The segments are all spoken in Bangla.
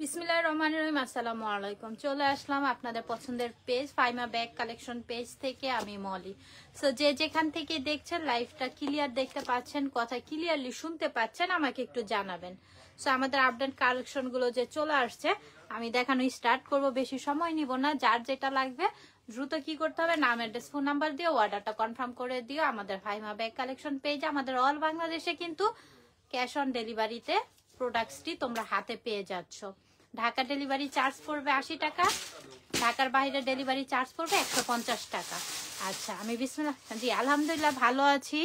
বিসমিল্লাহির রহমানির রহিম। আসসালামু আলাইকুম। চলে আসলাম আপনাদের পছন্দের page Faima bag collection page থেকে। আমি মলি। সো যে যেখান থেকে দেখছেন লাইভটা ক্লিয়ার দেখতে পাচ্ছেন, কথা ক্লিয়ারলি শুনতে পাচ্ছেন, আমাকে একটু জানাবেন। সো আমাদের আপডেট কালেকশনগুলো যে চলে আসছে আমি দেখানো স্টার্ট করব, বেশি সময় নিব না। যার যেটা লাগবে দ্রুত কি করতে হবে, নাম অ্যাড্রেস ফোন নাম্বার দিয়ে অর্ডারটা কনফার্ম করে দিও। আমাদের ফাইমা ব্যাগ কালেকশন পেজ আমাদের অল বাংলাদেশে কিন্তু ক্যাশ অন ডেলিভারিতে প্রোডাক্টসটি তোমরা হাতে পেয়ে যাচ্ছ। ঢাকা ডেলিভারি চার্জ পড়বে 80 টাকা, ঢাকার বাইরে ডেলিভারি চার্জ পড়বে 150 টাকা। আচ্ছা, আমি বিসমিল্লাহ, জি আলহামদুলিল্লাহ ভালো আছি।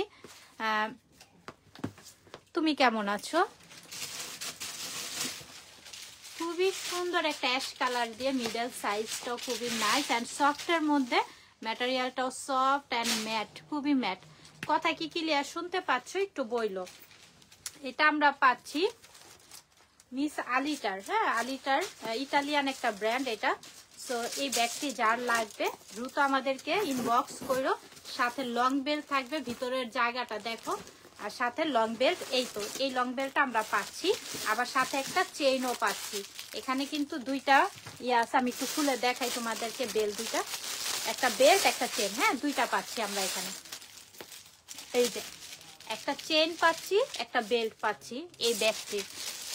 তুমি কেমন আছো? খুবই সুন্দর একটা অ্যাশ কালার দিয়ে মিডল সাইজটাও খুবই নাইস অ্যান্ড সফটের মধ্যে, ম্যাটেরিয়ালটাও সফট অ্যান্ড ম্যাট, খুবই ম্যাট। কথা কি ক্লিয়ার শুনতে পাচ্ছ? একটু বইলো। এটা আমরা পাচ্ছি মিস আলিটার, হ্যাঁ আলিটার ইটালিয়ান একটা ব্র্যান্ড এটা। সো এই ব্যাগটি যার লাগবে দ্রুত আমাদেরকে ইনবক্স করো। সাথে লং বেল্ট থাকবে, ভিতরের জায়গাটা দেখো, আর সাথে লং বেল্ট। এই তো এই লং বেল্টটা আমরা পাচ্ছি, আবার সাথে একটা চেইনও পাচ্ছি। এখানে কিন্তু দুইটা ইয়াস, আমি একটু খুলে দেখাই তোমাদেরকে। বেল্ট দুইটা, একটা বেল্ট একটা চেন, হ্যাঁ দুইটা পাচ্ছি আমরা এখানে। এই যে একটা চেইন পাচ্ছি, একটা বেল্ট পাচ্ছি এই ব্যাগটির।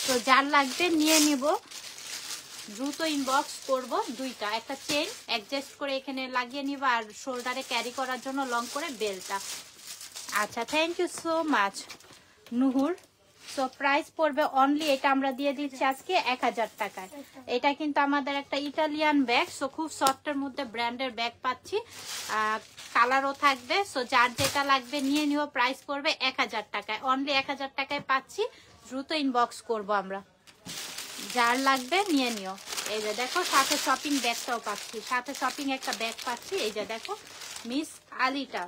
তো যার লাগবে নিয়ে নিব, দ্রুত ইনবক্স করব। দুইটা, একটা চেইন অ্যাডজাস্ট করে এখানে লাগিয়ে নিব, আর শোল্ডারে ক্যারি করার জন্য লং করে বেল্টটা। আচ্ছা, thank you so much Nuhur. So price পড়বে অনলি, এটা আমরা দিয়ে দিচ্ছি আজকে 1000 টাকায়। এটা কিন্তু আমাদের একটা ইটালিয়ান ব্যাগ। সো খুব সফটের মধ্যে ব্র্যান্ডের ব্যাগ পাচ্ছি, কালারও থাকবে। সো যার যেটা লাগবে নিয়ে নিও। প্রাইস পড়বে 1000 টাকায়, অনলি 1000 টাকায় পাচ্ছি। দ্রুত ইনবক্স করব আমরা, যার লাগবে নিয়ে নিও। এই যে দেখো সাথে শপিং ব্যাগটাও পাচ্ছি, সাথে শপিং একটা ব্যাগ পাচ্ছি। এই যে দেখো মিস আলিটা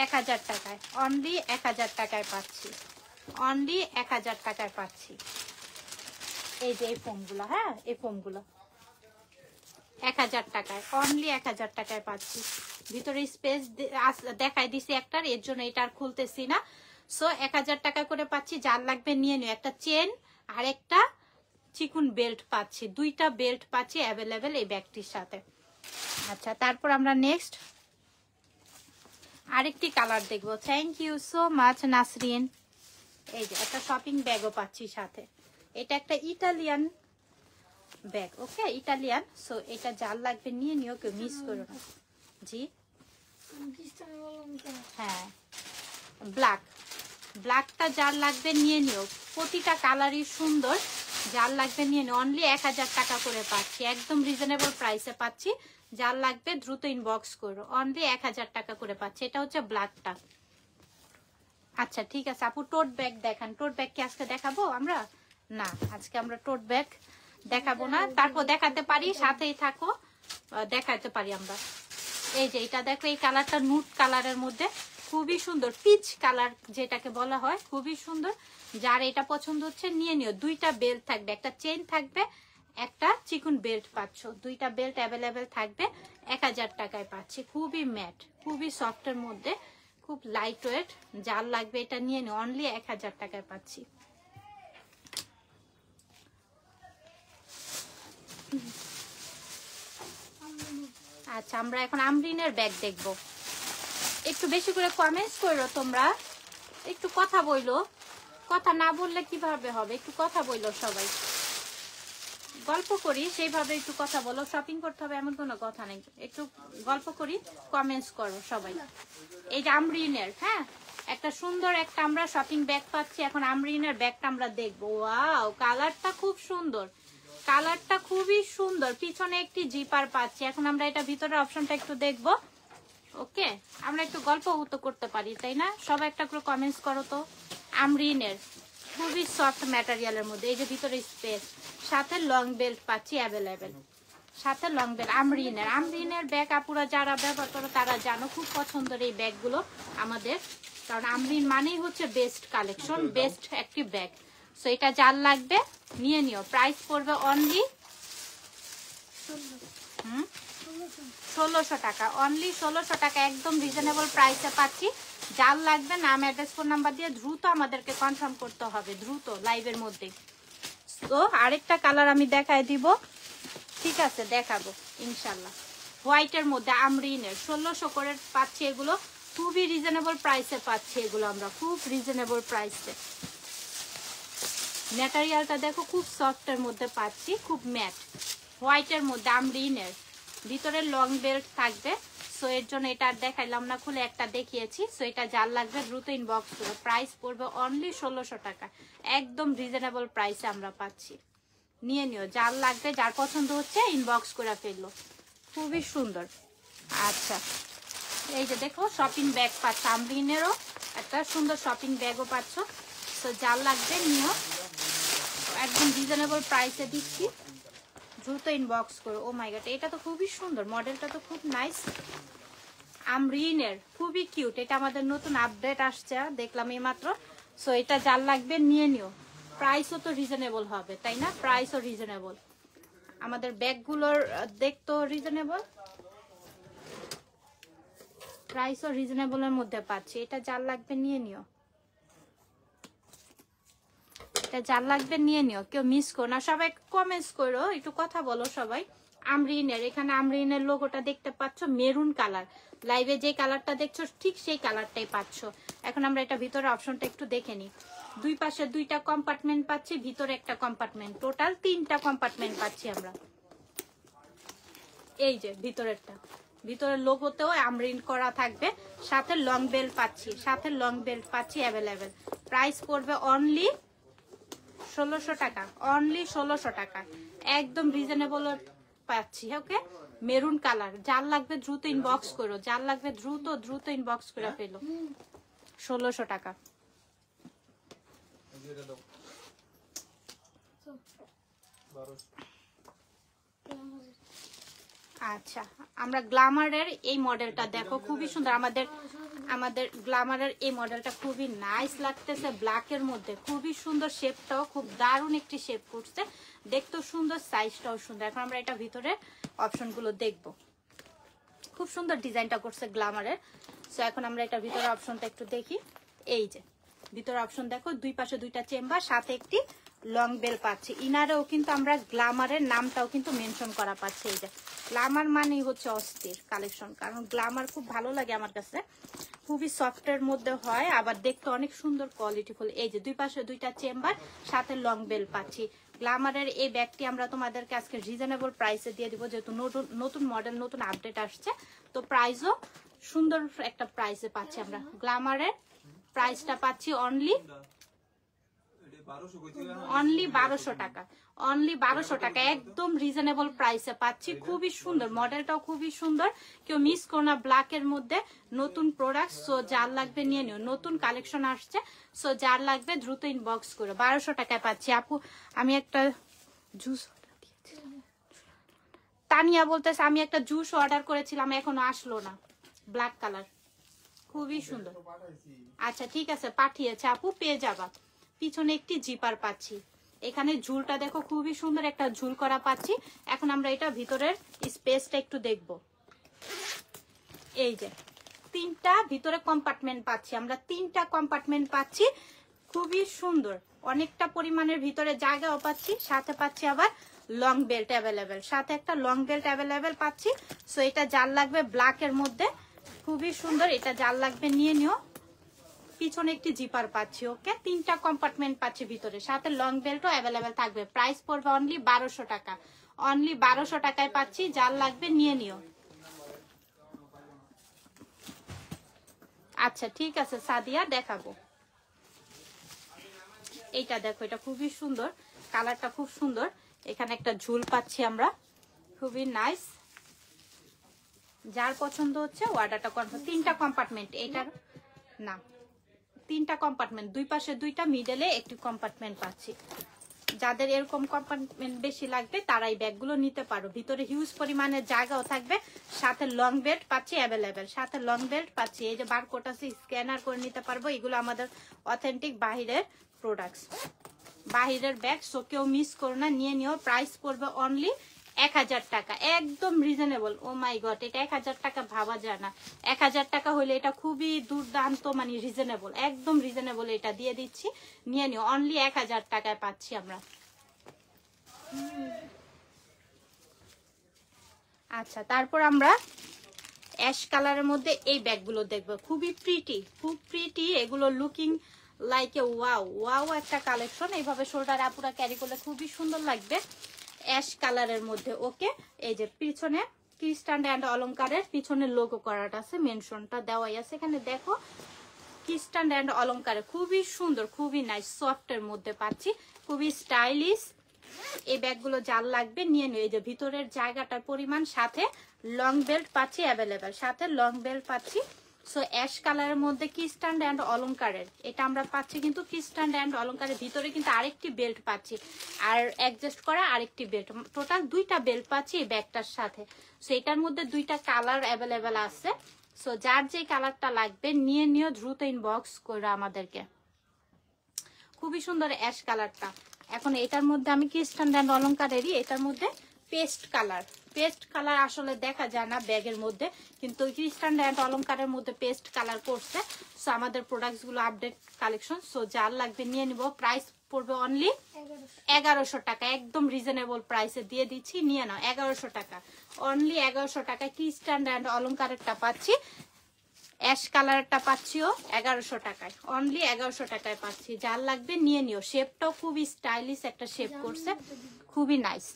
1000 টাকায়, অনলি 1000 টাকায় পাচ্ছি, অনলি 1000 টাকায় পাচ্ছি। এই যে এই ফোমগুলো, হ্যাঁ এই ফোমগুলো 1000 টাকায়, অনলি 1000 টাকায় পাচ্ছি। ভিতরে স্পেস দেখাই দিছি একটার, এর জন্য এটা আর খুলতেছি না। সো 1000 টাকা করে পাচ্ছি, যার লাগবে নিয়ে নিও। একটা চেন আর একটা চিকুন বেল্ট পাচ্ছি, দুইটা বেল্ট পাচ্ছি অ্যাভেলেবেল এই ব্যাগটির সাথে। আচ্ছা, তারপর আমরা নেক্সট আরেকটি কালার দেখবো। Thank you so much Nasrin. এই যে একটা শপিং ব্যাগও পাচ্ছি সাথে। এটা একটা Italian bag, okay Italian. So এটা যার লাগবে নিয়ে নিও, কেউ মিস করো না। জি হ্যাঁ, ব্ল্যাকটা যার লাগবে নিয়ে নিও। প্রতিটা কালারই সুন্দর, যার লাগবে নিয়ে নিও। অনলি 1000 টাকা করে পাচ্ছি, একদম রিজনেবল প্রাইসে পাচ্ছি। যার লাগবে দ্রুত ইনবক্স করো, অনলি 1000 টাকা করে পাচ্ছি। এটা হচ্ছে ব্ল্যাকটা। আচ্ছা ঠিক আছে আপু, টোট ব্যাগ দেখান। টোট ব্যাগ কি আজকে দেখাবো আমরা? না, আজকে আমরা টোট ব্যাগ দেখাবো না। তারপর দেখাতে পারি, সাথেই থাকো, দেখাতে পারি আমরা। এই যে এটা দেখো, এই কালারটা নুট কালারের মধ্যে খুবই সুন্দর, পিচ কালার যেটাকে বলা হয়, খুবই সুন্দর। যার এটা পছন্দ হচ্ছে নিয়ে নিও। দুইটা বেল্ট থাকবে, একটা চেইন থাকবে, একটা চিকুন বেল্ট পাচ্ছ। দুইটা বেল্ট অ্যাভেলেবেল থাকবে, 1000 টাকায় পাচ্ছি। খুবই ম্যাট, খুবই সফটের মধ্যে, খুব লাইট ওয়েট। যার লাগবে এটা নিয়ে নিও, অনলি 1000 টাকায় পাচ্ছি। আচ্ছা, আমরা এখন আমরিনের ব্যাগ দেখবো। একটু বেশি করে কমেন্টস করো তোমরা, একটু কথা বইলো। কথা না বললে কিভাবে হবে, একটু কথা বইলো সবাই। গল্প করি সেইভাবে একটু কথা বলো। শপিং করতে হবে এমন কোনো কথা নেই, একটু গল্প করি, কমেন্টস করো সবাই। এই যে আমরিনের, হ্যাঁ একটা সুন্দর একটা আমরা শপিং ব্যাগ পাচ্ছি। এখন আমরিনের ব্যাগটা আমরা দেখবো। ওয়াও, কালারটা খুব সুন্দর, কালারটা খুবই সুন্দর। পিছনে একটি জিপার পাচ্ছি। এখন আমরা এটা ভিতরের অপশনটা একটু দেখবো। ওকে, আমরা একটু গল্প করতে পারি, তাই না? সবাই একটা করে কমেন্টস করো তো। আমরিনের খুবই সফট ম্যাটেরিয়ালের মধ্যে, এই যে ভিতরে স্পেস, সাথে লং বেল্ট পাচ্ছি অ্যাভেলেবেল, সাথে লং বেল্ট। আমরিনের ব্যাগ আপুরা যারা ব্যবহার করো তারা জানো, খুব পছন্দের এই ব্যাগগুলো আমাদের, কারণ আমরিন মানেই হচ্ছে বেস্ট কালেকশন, বেস্ট একটি ব্যাগ। সো এটা যার লাগবে নিয়ে নিও। প্রাইস পড়বে অনলি 1600 টাকা, অনলি 1600 টাকা, একদম রিজনেবল প্রাইসে পাচ্ছি। যার লাগবে নাম অ্যাড্রেস ফোন নাম্বার দিয়ে দ্রুত আমাদেরকে কনফার্ম করতে হবে, দ্রুত লাইভের মধ্যে। তো আরেকটা কালার আমি দেখায় দিব, ঠিক আছে দেখাবো ইনশাল্লাহ। হোয়াইটের মধ্যে আমরিনের 1600 করে পাচ্ছি এগুলো, খুবই রিজনেবল প্রাইসে পাচ্ছি এগুলো আমরা, খুব রিজনেবল প্রাইসে। ম্যাটেরিয়ালটা দেখো খুব সফটের মধ্যে পাচ্ছি, খুব ম্যাট। হোয়াইটের মধ্যে আমরিনের ভিতরে লং বেল্ট থাকবে, সো এর জন্য এটা আর দেখাইলাম না, খুলে একটা দেখিয়েছি। সো এটা যার লাগবে দ্রুত ইনবক্স করো, প্রাইস পড়বে অনলি 1600 টাকা, একদম রিজনেবল প্রাইসে আমরা পাচ্ছি। নিয়ে নিও, যার লাগবে যার পছন্দ হচ্ছে ইনবক্স করে ফেললো, খুবই সুন্দর। আচ্ছা এই যে দেখো শপিং ব্যাগ পাচ্ছ, আমরিনেরও একটা সুন্দর শপিং ব্যাগও পাচ্ছ। তো যার লাগবে নিও, একদম রিজনেবল প্রাইসে দিচ্ছি, দ্রুত ইনবক্স করো। ও মাই গড, এটা তো খুবই সুন্দর, মডেলটা তো খুব নাইস। আমরিনের খুবই কিউট, এটা আমাদের নতুন আপডেট আসছে, দেখলাম এই মাত্র। সো এটা যার লাগবে নিয়ে নিও, প্রাইসও তো রিজনেবল হবে তাই না, প্রাইসও রিজনেবল। আমাদের ব্যাগগুলোর দেখতো রিজনেবল, প্রাইসও রিজনেবলের মধ্যে পাচ্ছি। এটা যার লাগবে নিয়ে নিও, এটা যার লাগবে নিয়ে নিও, কেউ মিস করো না। সবাই কমেন্টস করো, একটু কথা বলো সবাই। আমরিনের, এখানে আমরিনের লোগোটা দেখতে পাচ্ছ, মেরুন কালার, লাইভে যে কালারটা দেখছো ঠিক সেই কালারটাই পাচ্ছ। এখন আমরা এটা ভিতরে অপশনটা একটু দেখে নিই। দুই পাশে দুইটা কম্পার্টমেন্ট পাচ্ছি, ভিতরে একটা কম্পার্টমেন্ট, টোটাল 3টা কম্পার্টমেন্ট পাচ্ছি আমরা। এই যে ভিতরেরটা, ভিতরের লোগোতেও আমরিন করা থাকবে, সাথে লং বেল্ট পাচ্ছি, সাথে লং বেল্ট পাচ্ছি অ্যাভেলেবেল। প্রাইস পড়বে অনলি 1600 টাকা, অনলি 1600 টাকা, একদম রিজনেবল পাচ্ছি। ওকে, মেরুন কালার, যার লাগবে দ্রুত ইনবক্স করো, যার লাগবে দ্রুত দ্রুত ইনবক্স করে ফেলো, 1600 টাকা। আচ্ছা আমরা গ্ল্যামারের এই মডেলটা দেখো, খুবই সুন্দর। আমাদের গ্ল্যামারের এই মডেলটা খুবই নাইস লাগতেছে, ব্ল্যাকের মধ্যে খুবই সুন্দর, শেপটাও খুব দারুণ একটি শেপ করছে, দেখতেও সুন্দর, সাইজটাও সুন্দর। এখন আমরা এটা ভিতরে অপশনগুলো দেখবো, খুব সুন্দর ডিজাইনটা করছে গ্ল্যামারের। সো এখন আমরা এটা ভিতরে অপশনটা একটু দেখি। এই যে ভিতরে অপশন দেখো, দুই পাশে দুইটা চেম্বার, সাথে একটি লং বেল পাচ্ছি। ইনারেও কিন্তু আমরা গ্ল্যামারের নামটাও কিন্তু মেনশন করা পাচ্ছি। এই যে গ্ল্যামার মানেই হচ্ছে অস্থির কালেকশন, কারণ গ্ল্যামার খুব ভালো লাগে আমার কাছে, খুবই সফটের মধ্যে হয়, আবার দেখতে অনেক সুন্দর কোয়ালিটিফুল। এই যে দুই পাশে দুইটা চেম্বার, সাথে লং বেল পাচ্ছি। গ্ল্যামারের এই ব্যাগটি আমরা তোমাদেরকে আজকে রিজনেবল প্রাইসে দিয়ে দিব, যেহেতু নতুন মডেল, নতুন আপডেট আসছে, তো প্রাইসও সুন্দর একটা প্রাইসে পাচ্ছি আমরা। গ্ল্যামারের প্রাইসটা পাচ্ছি অনলি 1200 টাকা, অনলি 1200 টাকা, একদম রিজনেবল প্রাইসে পাচ্ছি, খুবই সুন্দর, মডেলটাও খুবই সুন্দর, কেউ মিস করো না। ব্ল্যাকের মধ্যে নতুন প্রোডাক্ট, সো যার লাগবে নিয়ে নিও, নতুন কালেকশন আসছে, সো যার লাগবে দ্রুত ইনবক্স করো। 1200 টাকায় পাচ্ছি। আপু আমি একটা জুস অর্ডার দিয়েছি, তানিয়া বলতেছে আমি একটা জুস অর্ডার করেছিলাম এখনো আসলো না, ব্ল্যাক কালার, খুবই সুন্দর। আচ্ছা ঠিক আছে, পাঠিয়েছে আপু, পেয়ে যাবা। পিছনে একটি জিপার পাচ্ছি, এখানে ঝুলটা দেখো খুবই সুন্দর একটা ঝুল করা পাচ্ছি। এখন আমরা এটা ভিতরের স্পেসটা একটু দেখব। এই যে 3টা ভিতরে কম্পার্টমেন্ট পাচ্ছি আমরা, 3টা কম্পার্টমেন্ট পাচ্ছি, খুবই সুন্দর, অনেকটা পরিমাণের ভিতরে জায়গাও পাচ্ছি, সাথে পাচ্ছি আবার লং বেল্ট অ্যাভেলেবেল, সাথে একটা লং বেল্ট অ্যাভেলেবেল পাচ্ছি। সো এটা যার লাগবে ব্ল্যাকের মধ্যে, খুবই সুন্দর, এটা যার লাগবে নিয়ে নিও। পিছনে একটি জিপার পাচ্ছি, ওকে, 3টা কম্পার্টমেন্ট পাচ্ছি ভিতরে, সাথে লং বেল্টও অ্যাভেলেবেল থাকবে। প্রাইস পড়বে অনলি 1200 টাকা, অনলি 1200 টাকায় পাচ্ছি, যার লাগবে নিয়ে নিও। আচ্ছা ঠিক আছে সাদিয়া, দেখাবো। এইটা দেখো, এটা খুবই সুন্দর, কালারটা খুব সুন্দর, এখানে একটা ঝুল পাচ্ছি আমরা, খুবই নাইস, যার পছন্দ হচ্ছে অর্ডারটা করবে। 3টা কম্পার্টমেন্ট, এটার না 3টা কম্পার্টমেন্ট, দুই পাশে দুইটা, মিডলে একটি কম্পার্টমেন্ট পাচ্ছি। যাদের এরকম কম্পার্টমেন্ট বেশি লাগবে তারা এই ব্যাগগুলো নিতে পারো, ভিতরে হিউজ পরিমাণের জায়গাও থাকবে, সাথে লং বেল্ট পাচ্ছি অ্যাভেলেবেল, সাথে লং বেল্ট পাচ্ছি। এই যে বারকোড আছে, স্ক্যানার করে নিতে পারবো, এগুলো আমাদের অথেন্টিক বাহিরের প্রোডাক্টস, বাহিরের ব্যাগ, সো কেউ মিস করো না, নিয়ে নিও। প্রাইস পড়বে অনলি 1000 টাকা, একদম রিজনেবল। ও মাই গড, এটা 1000 টাকা ভাবা যায় না। 1000 টাকা হলে এটা খুবই দুর্দান্ত, মানে রিজনেবল, একদম রিজনেবল। এটা দিয়ে দিচ্ছি, নিয়ে নিও। অনলি 1000 টাকায় পাচ্ছি আমরা। আচ্ছা, তারপর আমরা অ্যাশ কালারের মধ্যে এই ব্যাগগুলো দেখবো, খুবই প্রিটি, খুব প্রিটি এগুলো, looking like a wow wow একটা কালেকশন। এইভাবে শোল্ডার আপুরা ক্যারি করলে খুবই সুন্দর লাগবে অ্যাশ কালারের মধ্যে। ওকে, এই যে পিছনে ক্রিস্টান অ্যান্ড অলংকারের পিছনে লোগো করাটা আছে, মেনশনটা দেওয়াই আছে এখানে। দেখো ক্রিস্টান অ্যান্ড অলংকারে খুবই সুন্দর, খুবই নাইস, সফটের মধ্যে পাচ্ছি, খুবই স্টাইলিশ। এই ব্যাগগুলো যার লাগবে নিয়ে নিও। এই যে ভিতরের জায়গাটার পরিমাণ, সাথে লং বেল্ট পাচ্ছি অ্যাভেলেবেল, সাথে লং বেল্ট পাচ্ছি। সো অ্যাশ কালারের মধ্যে ক্রিস্টান অ্যান্ড অলংকারের এটা আমরা পাচ্ছি, কিন্তু ক্রিস্টান অ্যান্ড অলংকারের ভিতরে কিন্তু আরেকটি বেল্ট পাচ্ছি, আর অ্যাডজাস্ট করা আরেকটি বেল্ট, টোটাল 2টা বেল্ট পাচ্ছি এই ব্যাগটার সাথে। সো এটার মধ্যে 2টা কালার অ্যাভেলেবেল আছে। সো যার যে কালারটা লাগবে নিয়ে নিও, দ্রুত ইনবক্স করে আমাদেরকে। খুবই সুন্দর অ্যাশ কালারটা। এখন এটার মধ্যে আমি ক্রিস্টান অ্যান্ড অলংকারেরই এটার মধ্যে পেস্ট কালার আসলে দেখা যায় না ব্যাগের মধ্যে, কিন্তু ক্রিস্টান অ্যান্ড অলংকারের মধ্যে পেস্ট কালার করছে। সো আমাদের প্রোডাক্টসগুলো আপডেট কালেকশন। সো যার লাগবে নিয়ে নিব। প্রাইস পড়বে অনলি 1100 টাকা, একদম রিজনেবল প্রাইসে দিয়ে দিচ্ছি, নিয়ে নাও। 1100 টাকা, অনলি 1100 টাকায় ক্রিস্টান অ্যান্ড অলংকারেরটা পাচ্ছি, অ্যাশ কালারটা পাচ্ছিও 1100 টাকায়, অনলি 1100 টাকায় পাচ্ছি। যার লাগবে নিয়ে নিও। শেপটাও খুবই স্টাইলিশ একটা শেপ করছে, খুবই নাইস।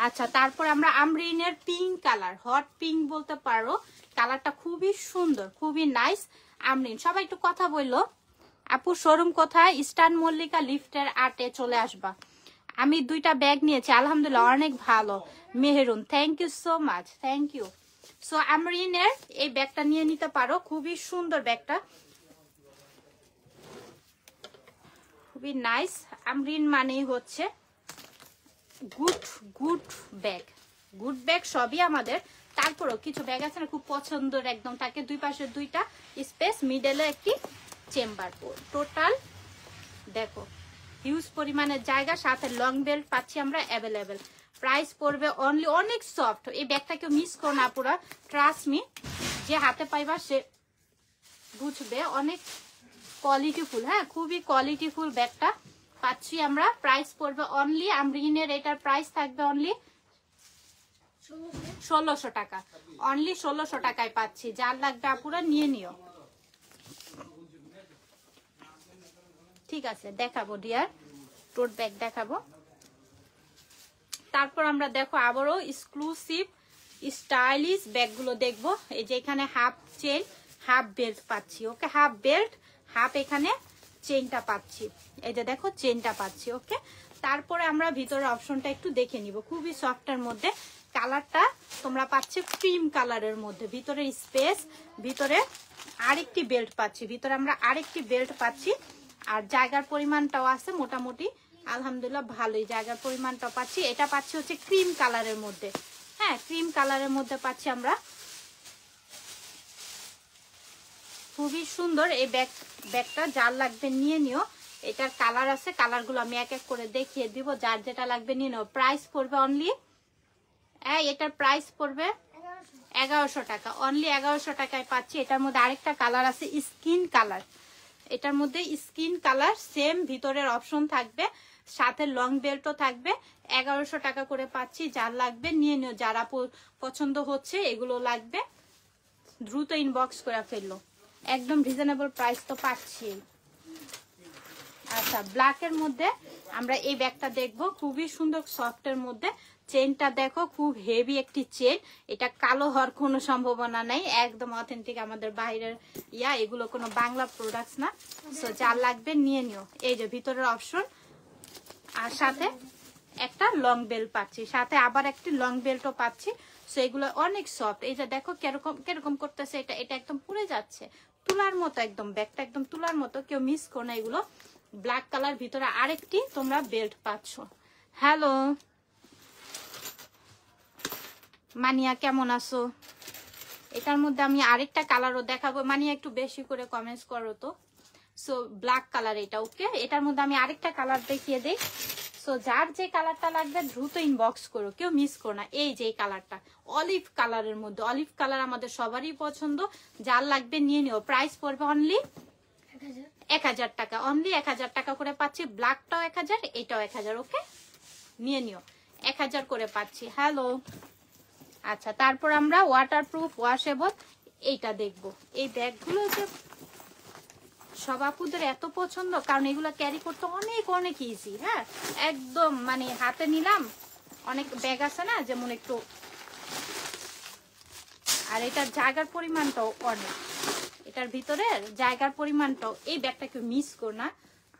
আচ্ছা, তারপর আমরা আমরিনের পিঙ্ক কালার, হট পিঙ্ক বলতে পারো, কালারটা খুবই সুন্দর, খুবই নাইস। আমরিন, সবাই একটু কথা বললো। আপু শোরুম কোথায়? ইস্টার্ন মল্লিকা লিফটের 8-এ চলে আসবা। আমি 2টা ব্যাগ নিয়েছি, আলহামদুলিল্লাহ অনেক ভালো। Meherun, thank you so much, thank you. So আমরিনের এই ব্যাগটা নিয়ে নিতে পারো, খুবই সুন্দর ব্যাগটা, খুবই নাইস। আমরিন মানেই হচ্ছে গুড ব্যাগ, গুড ব্যাগ সবই আমাদের। তারপরও কিছু ব্যাগ আছে না খুব পছন্দের একদম, তাকে 2 পাশে 2টা স্পেস, মিডলে একটি চেম্বার, টোটাল দেখো হিউজ পরিমাণের জায়গা, সাথে লং বেল্ট পাচ্ছি আমরা অ্যাভেলেবেল। প্রাইস পড়বে অনলি, অনেক সফট এই ব্যাগটা, কেউ মিস করো না পুরা, ট্রাস্ট মি, যে হাতে পাইবা সে বুঝবে, অনেক কোয়ালিটিফুল। হ্যাঁ, খুবই কোয়ালিটিফুল ব্যাগটা পাচ্ছি আমরা। প্রাইস পড়বে অনলি, আমরিনের এটার প্রাইস থাকবে অনলি 1600 টাকা, অনলি 1600 টাকায় পাচ্ছি। যার লাগবে আপুরা নিয়ে নিও। ঠিক আছে, দেখাবো ডিয়ার, টোট ব্যাগ দেখাবো। তারপর আমরা দেখো আবারও এক্সক্লুসিভ স্টাইলিশ ব্যাগগুলো দেখবো। এই যে এখানে হাফ চেন, হাফ বেল্ট পাচ্ছি। ওকে, হাফ বেল্ট, হাফ এখানে চেনটা পাচ্ছি। এই যে দেখো চেনটা পাচ্ছি। ওকে, তারপরে আমরা ভিতরের অপশনটা একটু দেখে নিব। খুবই সফটের মধ্যে, কালারটা তোমরা পাচ্ছি ক্রিম কালারের মধ্যে, ভিতরে স্পেস, ভিতরে আরেকটি বেল্ট পাচ্ছি, ভিতরে আমরা আরেকটি বেল্ট পাচ্ছি। আর জায়গার পরিমাণটাও আছে মোটামুটি, আলহামদুলিল্লাহ ভালোই জায়গার পরিমাণটা পাচ্ছি। এটা পাচ্ছি হচ্ছে ক্রিম কালারের মধ্যে। হ্যাঁ, ক্রিম কালারের মধ্যে পাচ্ছি আমরা, খুবই সুন্দর এই ব্যাগটা। যার লাগবে নিয়ে নিও। এটার কালার আছে, কালারগুলো আমি এক এক করে দেখিয়ে দিব, যার যেটা লাগবে নিয়ে নিও। প্রাইস পড়বে অনলি, এটার প্রাইস পড়বে 1100 টাকা, অনলি 1100 টাকায় পাচ্ছি। এটার মধ্যে আরেকটা কালার আছে স্কিন কালার, এটার মধ্যে স্কিন কালার, সেম ভিতরের অপশন থাকবে, সাথে লং বেল্টও থাকবে। 1100 টাকা করে পাচ্ছি। যার লাগবে নিয়ে নিও। যারা পছন্দ হচ্ছে এগুলো লাগবে দ্রুত ইনবক্স করে ফেললো, একদম রিজনেবল প্রাইস তো পাচ্ছি। আচ্ছা, ব্ল্যাকের মধ্যে আমরা এই ব্যাগটা দেখবো, খুবই সুন্দর সফটের মধ্যে। চেনটা দেখো, খুব হেভি একটি চেন, এটা কালো হওয়ার কোনো সম্ভাবনা নেই, একদম অথেন্টিক আমাদের বাইরের এগুলো কোনো বাংলা প্রোডাক্টস না। সো যার লাগবে নিয়ে নিও। এই যে ভিতরের অপশন, আর সাথে একটা লং বেল্ট পাচ্ছি, সাথে আবার একটি লং বেল্টও পাচ্ছি। সো এগুলো অনেক সফট। এই যে দেখো কিরকম করতেছে, এটা একদম পুড়ে যাচ্ছে, তুলার মতো একদম, ব্যাগটা একদম তুলার মতো, কেউ মিস করো না এগুলো। ব্ল্যাক কালার, ভিতরে আরেকটি তোমরা বেল্ট পাচ্ছ। হ্যালো মানিয়া, কেমন আছো? এটার মধ্যে আমি আরেকটা কালারও দেখাবো। মানিয়া একটু বেশি করে কমেন্টস করো তো। সো ব্ল্যাক কালার এটা। ওকে, এটার মধ্যে আমি আরেকটা কালার দেখিয়ে দিই। সো যার যে কালারটা লাগবে দ্রুত ইনবক্স করো, কেউ মিস করো না। এই যে কালারটা অলিভ কালারের মধ্যে, অলিভ কালার আমাদের সবারই পছন্দ, যার লাগবে নিয়ে নিও। প্রাইস পড়বে অনলি 1000 টাকা, অনলি 1000 টাকা করে পাচ্ছি। ব্ল্যাকটাও 1000, এটাও 1000, ওকে নিয়ে নিও, 1000 করে পাচ্ছি। হ্যালো, আচ্ছা তারপর আমরা ওয়াটারপ্রুফ ওয়াশেবল এইটা দেখবো। এই ব্যাগগুলো যে সব আপুদের এত পছন্দ, কারণ এগুলো ক্যারি করতে অনেক অনেক ইজি। হ্যাঁ, একদম মানে হাতে নিলাম, অনেক ব্যাগ আছে না যেমন একটু, আর এটার জায়গার পরিমাণটাও অনেক, এটার ভিতরে জায়গার পরিমাণটাও। এই ব্যাগটা কেউ মিস করো না,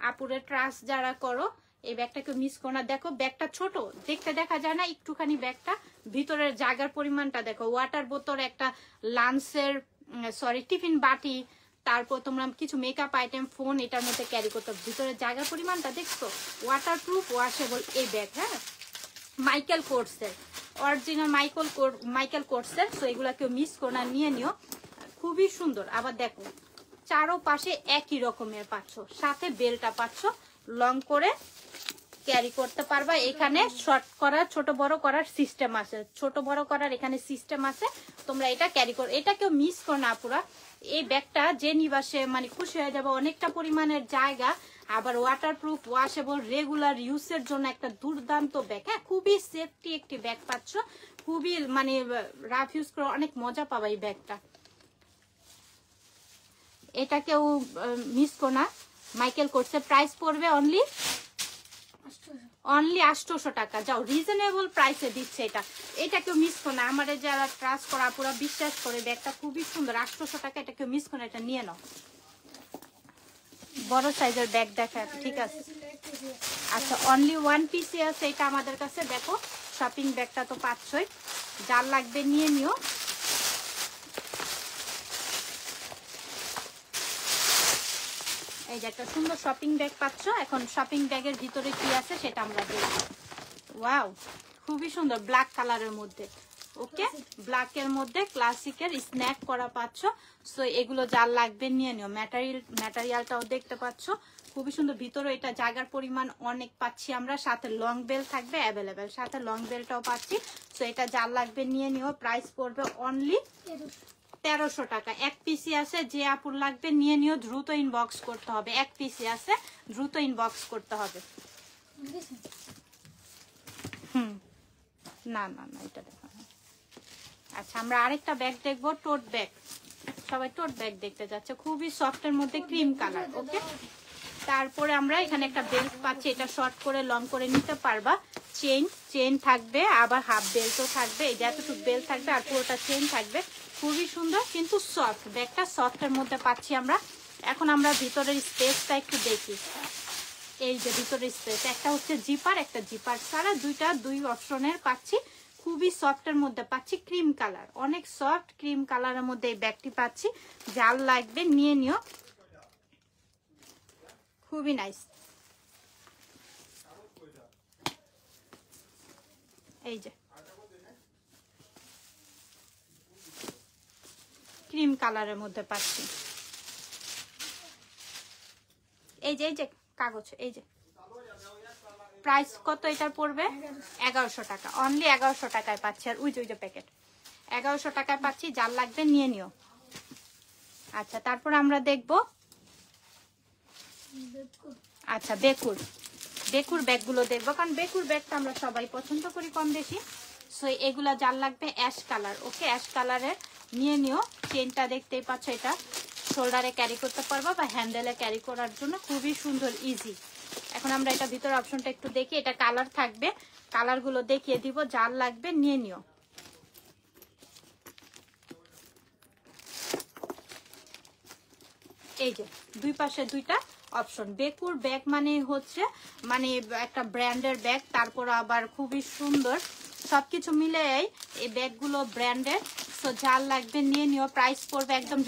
আপুরে ট্রাস্ট যারা করো এই ব্যাগটা কেউ মিস করো না। দেখো ব্যাগটা ছোট দেখতে দেখা যায় না, একটুখানি ব্যাগটা ভিতরের জায়গার পরিমাণটা দেখো। ওয়াটার বোতল, একটা লাঞ্চের টিফিন বাটি, তারপর তোমরা কিছু মেকআপ আইটেম, ফোন এটার মধ্যে ক্যারি করতে, ভিতরের জায়গার পরিমাণটা দেখছো। ওয়াটারপ্রুফ ওয়াশেবল এই ব্যাগ, হ্যাঁ মাইকেল কোর্সের, অরিজিনাল মাইকেল কোর্সের। সো এগুলা কেউ মিস করো না, নিয়ে নিও, খুবই সুন্দর। আবার দেখো চারো পাশে একই রকমের পাচ্ছ, সাথে বেলটা পাচ্ছ, লং করে ক্যারি করতে পারবা। এখানে শর্ট করার, ছোট বড় করার সিস্টেম আছে, ছোট বড় করার এখানে সিস্টেম আছে, তোমরা এটা ক্যারি করো। এটা কেউ মিস করো না পুরা। এই ব্যাগটা যে নিবাসে মানে খুশি হয়ে যাবে, অনেকটা পরিমাণের জায়গা, আবার ওয়াটারপ্রুফ ওয়াশেবল রেগুলার ইউজের জন্য একটা দুর্দান্ত ব্যাগ। হ্যাঁ, খুবই সেফটি একটি ব্যাগ পাচ্ছ, খুবই মানে রাফ ইউজ করে অনেক মজা পাবা এই ব্যাগটা। এটা কেউ মিস করো না, মাইকেল কোর্সের। প্রাইস পড়বে অনলি 800 টাকা। যাও, রিজনেবল প্রাইসে দিচ্ছে এটা, এটা কেউ মিস করো না। আমাদের যারা ট্রাস্ট করা পুরো বিশ্বাস করে, ব্যাগটা খুবই সুন্দর, 800 টাকা, এটা কেউ মিস করো না, এটা নিয়ে নাও। বড় সাইজের ব্যাগ দেখা, ঠিক আছে। আচ্ছা, অনলি 1 পিসে আছে এটা আমাদের কাছে। দেখো শপিং ব্যাগটা তো পাচ্ছই, যার লাগবে নিয়ে নিও। এই যে একটা সুন্দর শপিং ব্যাগ পাচ্ছ। এখন শপিং ব্যাগের ভিতরে কি আছে সেটা আমরা দেখব। ওয়াও, খুবই সুন্দর, ব্ল্যাক কালারের মধ্যে, ওকে ব্ল্যাকের মধ্যে ক্লাসিকের স্ন্যাক করা পাচ্ছ। সো এগুলো যার লাগবে নিয়ে নিও। ম্যাটেরিয়ালটাও দেখতে পাচ্ছ, খুবই সুন্দর। ভিতরে এটা জায়গার পরিমাণ অনেক পাচ্ছি আমরা, সাথে লং বেল থাকবে অ্যাভেলেবেল, সাথে লং বেলটাও পাচ্ছি। সো এটা যার লাগবে নিয়ে নিও। প্রাইস পড়বে অনলি 1300 টাকা। 1 পিসি আছে, যে আপুর লাগবে নিয়ে নিও, দ্রুত ইনবক্স করতে হবে। 1 পিসি আছে, দ্রুত ইনবক্স করতে হবে। না না না, এটা দেখো। আচ্ছা, আমরা আরেকটা ব্যাগ দেখবো, টোট ব্যাগ। সবাই টোট ব্যাগ দেখতে যাচ্ছে, খুবই সফটের মধ্যে ক্রিম কালার, ওকে। তারপরে আমরা এখানে একটা বেল্ট পাচ্ছি, এটা শর্ট করে লং করে নিতে পারবা। চেইন থাকবে, আবার হাফ বেল্টও থাকবে। এই যে এতটুকু বেল্ট থাকবে আর পুরোটা চেইন থাকবে, খুবই সুন্দর কিন্তু সফট। ব্যাগটা সফটের মধ্যে পাচ্ছি আমরা। এখন আমরা ভিতরের স্পেসটা একটু দেখি। এই যে ভিতরের স্পেস, একটা হচ্ছে জিপার, একটা জিপার ছাড়া, দুই অপশনের পাচ্ছি। খুবই সফটের মধ্যে পাচ্ছি, ক্রিম কালার, অনেক সফট ক্রিম কালারের মধ্যে এই ব্যাগটি পাচ্ছি। যার লাগবে নিয়ে নিও, খুবই নাইস। এই যে ক্রিম কালারের মধ্যে পাচ্ছি। এই যে কাগজ, এই যে প্রাইস কত এটার পড়বে? 1100 টাকা, অনলি 1100 টাকায় পাচ্ছি। আর ওই যে প্যাকেট 1100 টাকায় পাচ্ছি, যার লাগবে নিয়ে নিও। আচ্ছা, তারপর আমরা দেখব, আচ্ছা বেকুর ব্যাগগুলো দেখবো, কারণ বেকুর ব্যাগটা আমরা সবাই পছন্দ করি কম বেশি। সো এগুলা যার লাগবে অ্যাশ কালার, ওকে অ্যাশ কালারের নিয়ে নিও। চেনটা দেখতেই পাচ্ছ, এটা শোল্ডারে ক্যারি করতে পারবো বা হ্যান্ডেলে ক্যারি করার জন্য খুবই সুন্দর, ইজি। এখন আমরা এটা ভিতরে অপশনটা একটু দেখি, এটা কালার থাকবে, কালারগুলো দেখিয়ে দিব, যার লাগবে নিয়ে নিও। এই যে দুই পাশে দুইটা অপশন। বেকুর ব্যাগ মানে হচ্ছে মানে একটা ব্র্যান্ডের ব্যাগ, তারপর আবার খুবই সুন্দর, সবকিছু মিলে এই ব্যাগগুলো ব্র্যান্ডের। সো যার লাগবে নিয়ে নিও। প্রাইস পড়বে একদম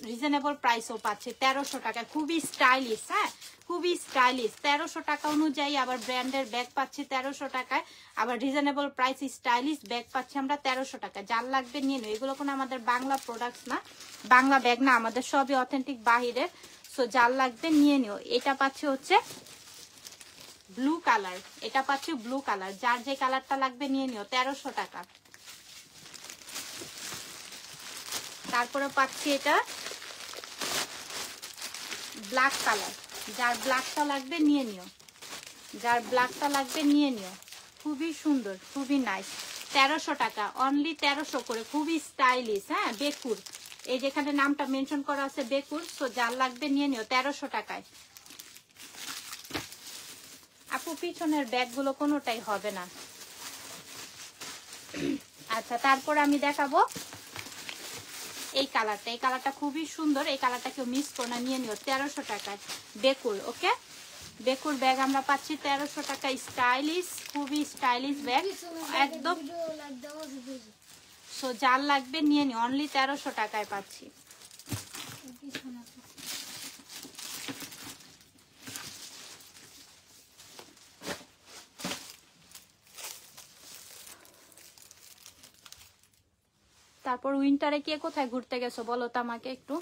রিজনেবল প্রাইসও পাচ্ছে, 1300 টাকা। খুবই স্টাইলিশ, হ্যাঁ খুবই স্টাইলিশ। 1300 টাকা অনুযায়ী আবার ব্র্যান্ডের ব্যাগ পাচ্ছি 1300 টাকায়, আবার রিজনেবল প্রাইস স্টাইলিশ ব্যাগ পাচ্ছি আমরা 1300 টাকা। যার লাগবে নিয়ে নিও। এগুলো কোনো আমাদের বাংলা প্রোডাক্টস না, বাংলা ব্যাগ না, আমাদের সবই অথেন্টিক বাহিরের। সো যার লাগবে নিয়ে নিও। এটা পাচ্ছে হচ্ছে ব্লু কালার, এটা পাচ্ছি ব্লু কালার, যার যে কালারটা লাগবে নিয়ে নিও, 1300 টাকা। তারপরে পাচ্ছি এটা ব্ল্যাক কালার, যার ব্ল্যাকটা লাগবে নিয়ে নিও, যার ব্ল্যাকটা লাগবে নিয়ে নিও, খুবই সুন্দর, খুবই নাইস। 1300 টাকা, অনলি 1300 করে, খুবই স্টাইলিশ। হ্যাঁ, বেকুর, এই যেখানে নামটা মেনশন করা আছে বেকুর, সো যার লাগবে নিয়ে নিও 1300 টাকায়। আপু পিছনের ব্যাগগুলো কোনোটাই হবে না। আচ্ছা, তারপর আমি দেখাবো এই কালারটা, এই কালারটা খুবই সুন্দর, এই কালারটা কেউ মিস করো না, নিয়ে নিও 1300 টাকায় বেকুর। ওকে, বেকুর ব্যাগ আমরা পাচ্ছি 1300 টাকা, স্টাইলিশ, খুবই স্টাইলিশ ব্যাগ একদম। সো যার লাগবে নিয়ে নিও, অনলি 1300 টাকায় পাচ্ছি। তারপর উইন্টারে কে কোথায় ঘুরতে গেছো বলো তো আমাকে একটু,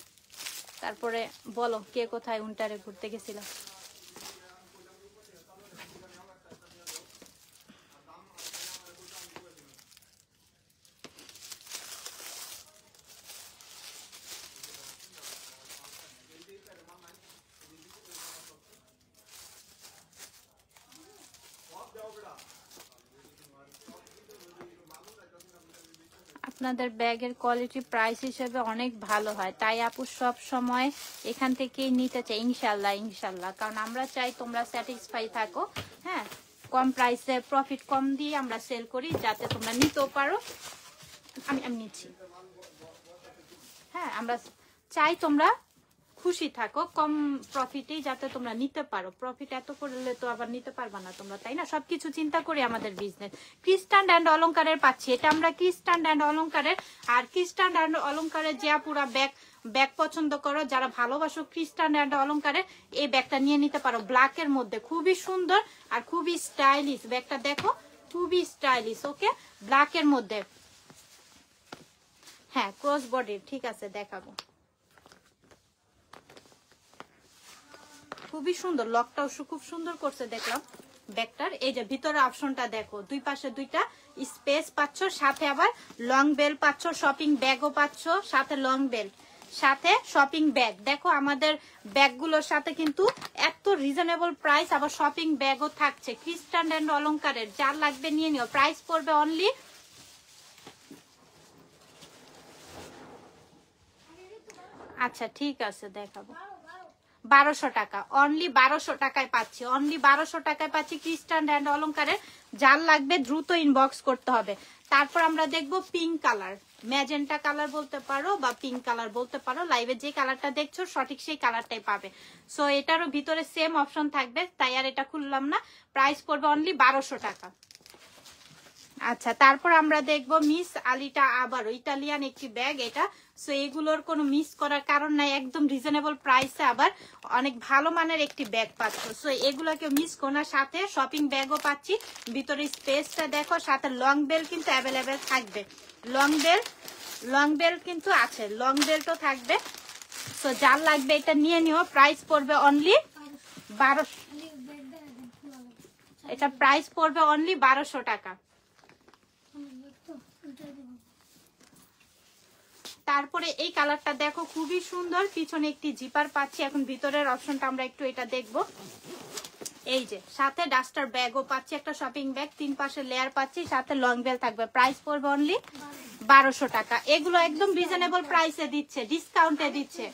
তারপরে বলো কে কোথায় উইন্টারে ঘুরতে গেছিল। আপনাদের ব্যাগের কোয়ালিটি প্রাইস হিসেবে অনেক ভালো হয়, তাই আপু সব সময় এখান থেকেই নিতে চাই। ইনশাল্লাহ ইনশাল্লাহ, কারণ আমরা চাই তোমরা স্যাটিসফাই থাকো। হ্যাঁ, কম প্রাইসে প্রফিট কম দিয়ে আমরা সেল করি, যাতে তোমরা নিতেও পারো। আমি নিচ্ছি। হ্যাঁ, আমরা চাই তোমরা খুশি থাকো, কম প্রফিটেই যাতে তোমরা নিতে পারো। প্রফিট এত করলে তো আবার নিতে পারবা না তোমরা, তাই না? সবকিছু চিন্তা করি আমাদের বিজনেস। ক্রিস্টান অ্যান্ড অলংকারের পাচ্ছি, এটা আমরা ক্রিস্টান অ্যান্ড অলংকারের। আর ক্রিস্টান অ্যান্ড অলংকারের যে পুরা ব্যাগ পছন্দ করো, যারা ভালোবাসো ক্রিস্টান অ্যান্ড অলংকারের, এই ব্যাগটা নিয়ে নিতে পারো। ব্ল্যাকের মধ্যে খুবই সুন্দর আর খুবই স্টাইলিশ ব্যাগটা, দেখো খুবই স্টাইলিশ। ওকে, ব্ল্যাকের মধ্যে। হ্যাঁ, ক্রস বডির, ঠিক আছে দেখাবো। খুবই সুন্দর, লকটাও খুব সুন্দর করছে দেখলাম ব্যাগটার। এই যে ভিতরে অপশনটা দেখো, দুই পাশে দুইটা স্পেস পাচ্ছ, সাথে আবার লং বেল পাচ্ছ, শপিং ব্যাগও পাচ্ছ, সাথে লং বেল, সাথে শপিং ব্যাগ। দেখো আমাদের ব্যাগগুলোর সাথে কিন্তু এত রিজনেবল প্রাইস, আবার শপিং ব্যাগও থাকছে ক্রিস্টান অ্যান্ড অলংকারের। যার লাগবে নিয়ে নিও, প্রাইস পড়বে অনলি আচ্ছা ঠিক আছে দেখাবো 1200 টাকা, অনলি 1200 টাকায় পাচ্ছি, অনলি 1200 টাকায় পাচ্ছি ক্রিস্টান অ্যান্ড অলংকারের। যার লাগবে দ্রুত ইনবক্স করতে হবে। তারপর আমরা দেখবো পিঙ্ক কালার, ম্যাজেন্টা কালার বলতে পারো বা পিঙ্ক কালার বলতে পারো, লাইভে যে কালারটা দেখছো সঠিক সেই কালারটাই পাবে। সো এটারও ভিতরে সেম অপশন থাকবে, তাই আর এটা খুললাম না। প্রাইস পড়বে অনলি 1200 টাকা। আচ্ছা, তারপর আমরা দেখবো মিস আলিটা, আবারও ইটালিয়ান একটি ব্যাগ এটা। সো এগুলোর কোনো মিস করার কারণ নাই, একদম রিজনেবল প্রাইসে আবার অনেক ভালো মানের একটি ব্যাগ পাচ্ছ। সো এগুলোকে মিস করো না, সাথে শপিং ব্যাগও পাচ্ছি। ভিতরে স্পেসটা দেখো, সাথে লং বেল কিন্তু অ্যাভেলেবেল থাকবে। লং বেল কিন্তু আছে, লং বেলও থাকবে। সো যার লাগবে এটা নিয়ে নিও, প্রাইস পড়বে অনলি 1200। এটা প্রাইস পড়বে অনলি 1200 টাকা। তারপরে এই কালারটা দেখো খুবই সুন্দর, পিছনে একটি জিপার পাচ্ছি। এখন ভিতরের অপশনটা আমরা একটু এটা দেখবো। এই যে সাথে ডাস্টার ব্যাগও পাচ্ছি, একটা শপিং ব্যাগ, তিন পাশে লেয়ার পাচ্ছি, সাথে লং বেল থাকবে। প্রাইস পড়বে অনলি 1200 টাকা। এগুলো একদম রিজনেবল প্রাইসে দিচ্ছে, ডিসকাউন্টে দিচ্ছে।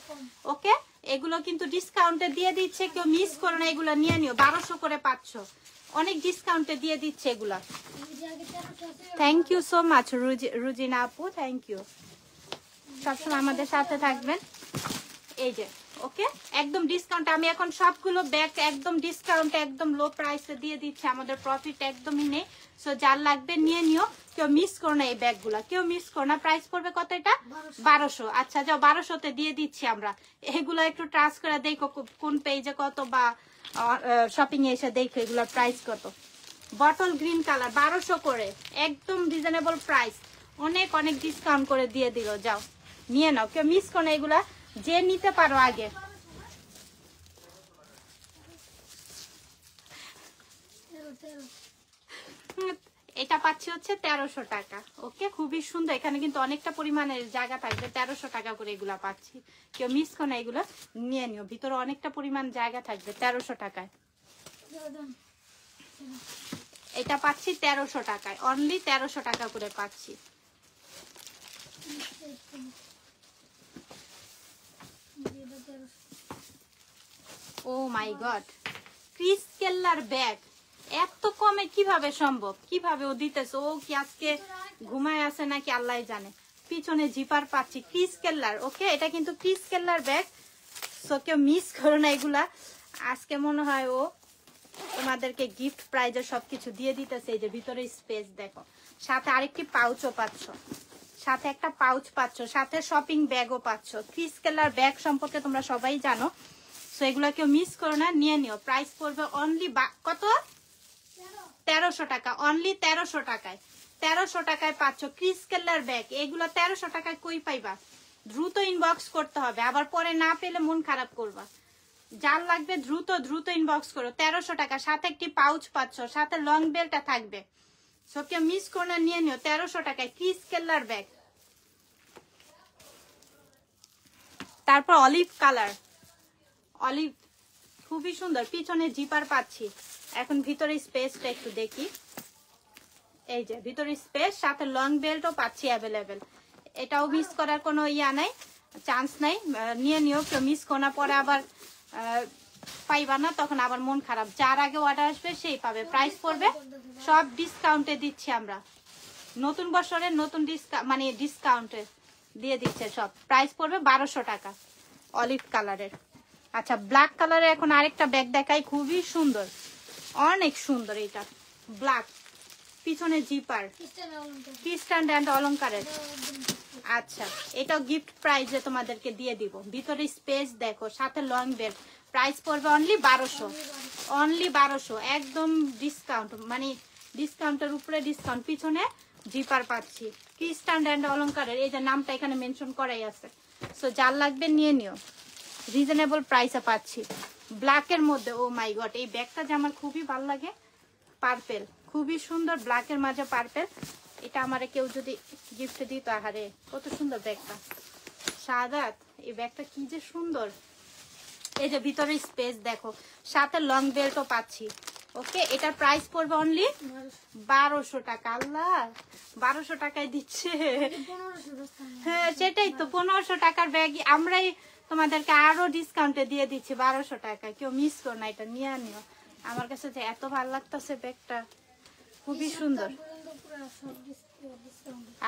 ওকে, এগুলো কিন্তু ডিসকাউন্টে দিয়ে দিচ্ছে, কেউ মিস করো না, এগুলো নিয়ে নিও। 1200 করে পাচ্ছ, অনেক ডিসকাউন্টে দিয়ে দিচ্ছে এগুলা। Thank you so much Rujina আপু, থ্যাংক ইউ, সবসময় আমাদের সাথে থাকবেন। এই যে ওকে, একদম ডিসকাউন্ট। আমি এখন সবগুলো ব্যাগ একদম ডিসকাউন্টে, একদম লো প্রাইসে দিয়ে দিচ্ছি, আমাদের প্রফিট একদমই নেই। সো যার লাগবে নিয়ে নিও, কেউ মিস করো না এই ব্যাগগুলা, কেউ মিস করো না। প্রাইস পড়বে কত এটা? 1200। আচ্ছা যাও, 1200-তে দিয়ে দিচ্ছি আমরা। এগুলো একটু ট্রাস্ট করে দেখো কোন পেজে কত, বা শপিং এ এসে দেখো এগুলোর প্রাইস কত। বটল গ্রিন কালার 1200 করে, একদম রিজনেবল প্রাইস, অনেক অনেক ডিসকাউন্ট করে দিয়ে দিল। যাও নিয়ে নাও, কেউ মিস করো না, এগুলা যে নিতে পারো আগে। এটা পাচ্ছি হচ্ছে 1300 টাকা। ওকে, খুবই সুন্দর। এখানে কিন্তু অনেকটা পরিমাণের জায়গা থাকবে, 1300 টাকা করে এগুলা পাচ্ছি। কেউ মিস করো না, এগুলো নিয়ে নিও, ভিতরে অনেকটা পরিমাণ জায়গা থাকবে 1300 টাকায়। এটা পাচ্ছি 1300 টাকায়, অনলি 1300 টাকা করে পাচ্ছি। ও মাই গড, ক্রিস কেল্লার ব্যাগ এত কমে কিভাবে সম্ভব? কিভাবে ও দিতেছে? ও কি আজকে ঘুমায় আছে নাকি আল্লাহ জানে। পিছনে জিপার পাচ্ছি ক্রিস কেল্লার। ওকে, এটা কিন্তু ক্রিস কেল্লার ব্যাগ, সো কেউ মিস করো না এগুলা। আজকে মনে হয় ও তোমাদেরকে গিফট প্রাইজে সবকিছু দিয়ে দিতেছে। এই যে ভিতরে স্পেস দেখো, সাথে আরেকটি পাউচও পাচ্ছ, সাথে একটা পাউচ পাচ্ছ, সাথে শপিং ব্যাগও পাচ্ছ। ক্রিস কেল্লার ব্যাগ সম্পর্কে তোমরা সবাই জানো, সো এগুলা কেউ মিস করো না, নিয়ে নিও। প্রাইস পড়বে অনলি কত? 1300 টাকা, অনলি 1300 টাকায়। 1300 টাকায় পাচ্ছ ক্রিস কেল্লার ব্যাগ। এগুলো 1300 টাকায় কই পাইবা? দ্রুত ইনবক্স করতে হবে, আবার পরে না পেলে মন খারাপ করবা। যার লাগবে দ্রুত দ্রুত ইনবক্স করো। 1300 টাকা, সাথে একটি পাউচ পাচ্ছ, সাথে লং বেলটা থাকবে। সো কেউ মিস করো না, নিয়ে নিও 1300 টাকায় ক্রিস কেল্লার ব্যাগ। তারপর অলিভ কালার, অলিভ খুবই সুন্দর, পিছনে জিপার পাচ্ছি। এখন ভিতরে স্পেসটা একটু দেখি, এই যে ভিতরে স্পেস, সাথে লং বেল্টও পাচ্ছি অ্যাভেলেবেল। এটাও মিস করার কোনো ইয়া নাই, চান্স নাই, নিয়ে নিও। কেউ মিস করা পরে আবার পাইবা না, তখন আবার মন খারাপ। যার আগে অর্ডার আসবে সেই পাবে। প্রাইস পড়বে সব ডিসকাউন্টে দিচ্ছি আমরা, নতুন বছরের নতুন মানে ডিসকাউন্টে দিয়ে দিচ্ছে সব। প্রাইস পড়বে 1200 টাকা অলিভ কালারের। আচ্ছা, ব্ল্যাক কালারের এখন আরেকটা ব্যাগ দেখাই, খুবই সুন্দর, অনেক সুন্দর। এটা ব্ল্যাক, পিছনে জিপার, ক্রিস্টান অ্যান্ড অলংকারের। আচ্ছা, এটাও গিফট প্রাইজে তোমাদেরকে দিয়ে দিব। ভিতরে স্পেস দেখো, সাথে লং বেল্ট। প্রাইস পড়বে অনলি 1200, অনলি 1200, একদম ডিসকাউন্ট, মানে ডিসকাউন্টের উপরে ডিসকাউন্ট। পিছনে জিপার পাচ্ছি ক্রিস্টান অ্যান্ড অলংকারের, এই যে নামটা এখানে মেনশন করাই আছে। সো যার লাগবে নিয়ে নিও, রিজনেবল প্রাইসে পাচ্ছি ব্ল্যাকের মধ্যে। ও মাই গড, এই ব্যাগটা যে আমার খুবই ভালো লাগে, পার্পেল, খুবই সুন্দর, ব্ল্যাকের মাঝে পার্পেল। এটা আমারে কেউ যদি গিফট দিত, আহারে কত সুন্দর ব্যাগটা। সাদাত, এই ব্যাগটা কি যে সুন্দর। এই যে ভিতরে স্পেস দেখো, সাথে লং বেল্টও পাচ্ছি। ওকে, এটার প্রাইস পড়বে অনলি 1200 টাকা। আল্লাহ, 1200 টাকায় দিচ্ছে। হ্যাঁ সেটাই তো, 1500 টাকার ব্যাগ আমরাই তোমাদেরকে আরো ডিসকাউন্টে দিয়ে দিচ্ছি 1200 টাকায়। কেউ মিস করো না, এটা নিয়ে নিও। আমার কাছে যে এত ভালো লাগতেছে ব্যাগটা, খুবই সুন্দর।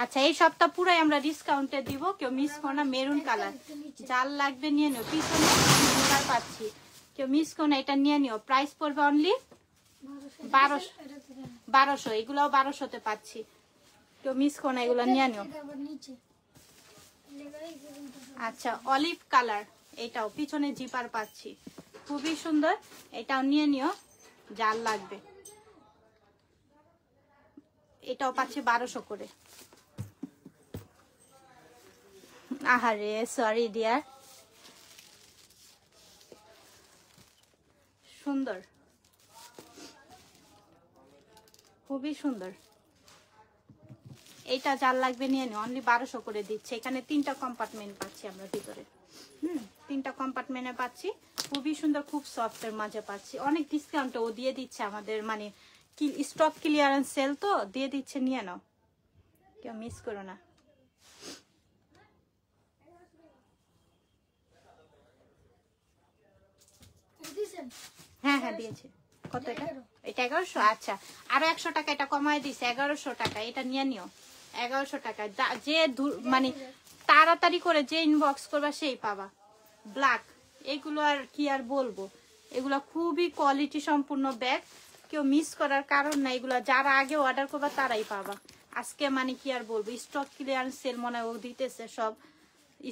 আচ্ছা, এই সপ্তাহ পুরাই আমরা ডিসকাউন্টে দিব, কেউ মিস করো না। মেরুন কালার, যার লাগবে নিয়ে নিও। পিছনে পাচ্ছি, কেউ মিস করো না, এটা নিয়ে নিও। প্রাইস পড়বে অনলি 1200, এগুলাও 1200-তে পাচ্ছি। কেউ মিস করো না, এগুলো নিয়ে নিও। আচ্ছা, অলিভ কালার, এটাও পিছনে জিপার পাচ্ছি, খুবই সুন্দর। এটাও নিয়ে নিও, যার লাগবে। এটাও পাচ্ছি 1200 করে। আহারে সরি ডিয়ার, সুন্দর, খুবই সুন্দর। এইটা যার লাগবে নিয়ে নিও, অনলি 1200 করে দিচ্ছে। এখানে 3টা কম্পার্টমেন্ট পাচ্ছি আমরা ভিতরে। 3টা কম্পার্টমেন্টে পাচ্ছি, খুবই সুন্দর, খুব সফটের মাঝে পাচ্ছি। অনেক ডিসকাউন্টও ও দিয়ে দিচ্ছে আমাদের, মানে কি স্টক ক্লিয়ারেন্স সেল তো দিয়ে দিচ্ছে, নিয়ে নাও, কেউ মিস করো না। হ্যাঁ হ্যাঁ দিয়েছে। কত এটা? এটা 1100। আচ্ছা, আরো 100 টাকা এটা কমায় দিছে, 1100 টাকা। এটা নিয়ে নিও 1100 টাকা। যে মানে তাড়াতাড়ি করে যে ইনবক্স করবা সেই পাবা। ব্ল্যাক, এগুলো আর কি আর বলবো, এগুলো খুবই কোয়ালিটি সম্পূর্ণ ব্যাগ, কেউ মিস করার কারণ নাই। এগুলো যারা আগে অর্ডার করবা তারাই পাবা। আজকে মানে কি আর বলবো, স্টক ক্লিয়ারেন্স সেল মনে ও দিতেছে, সব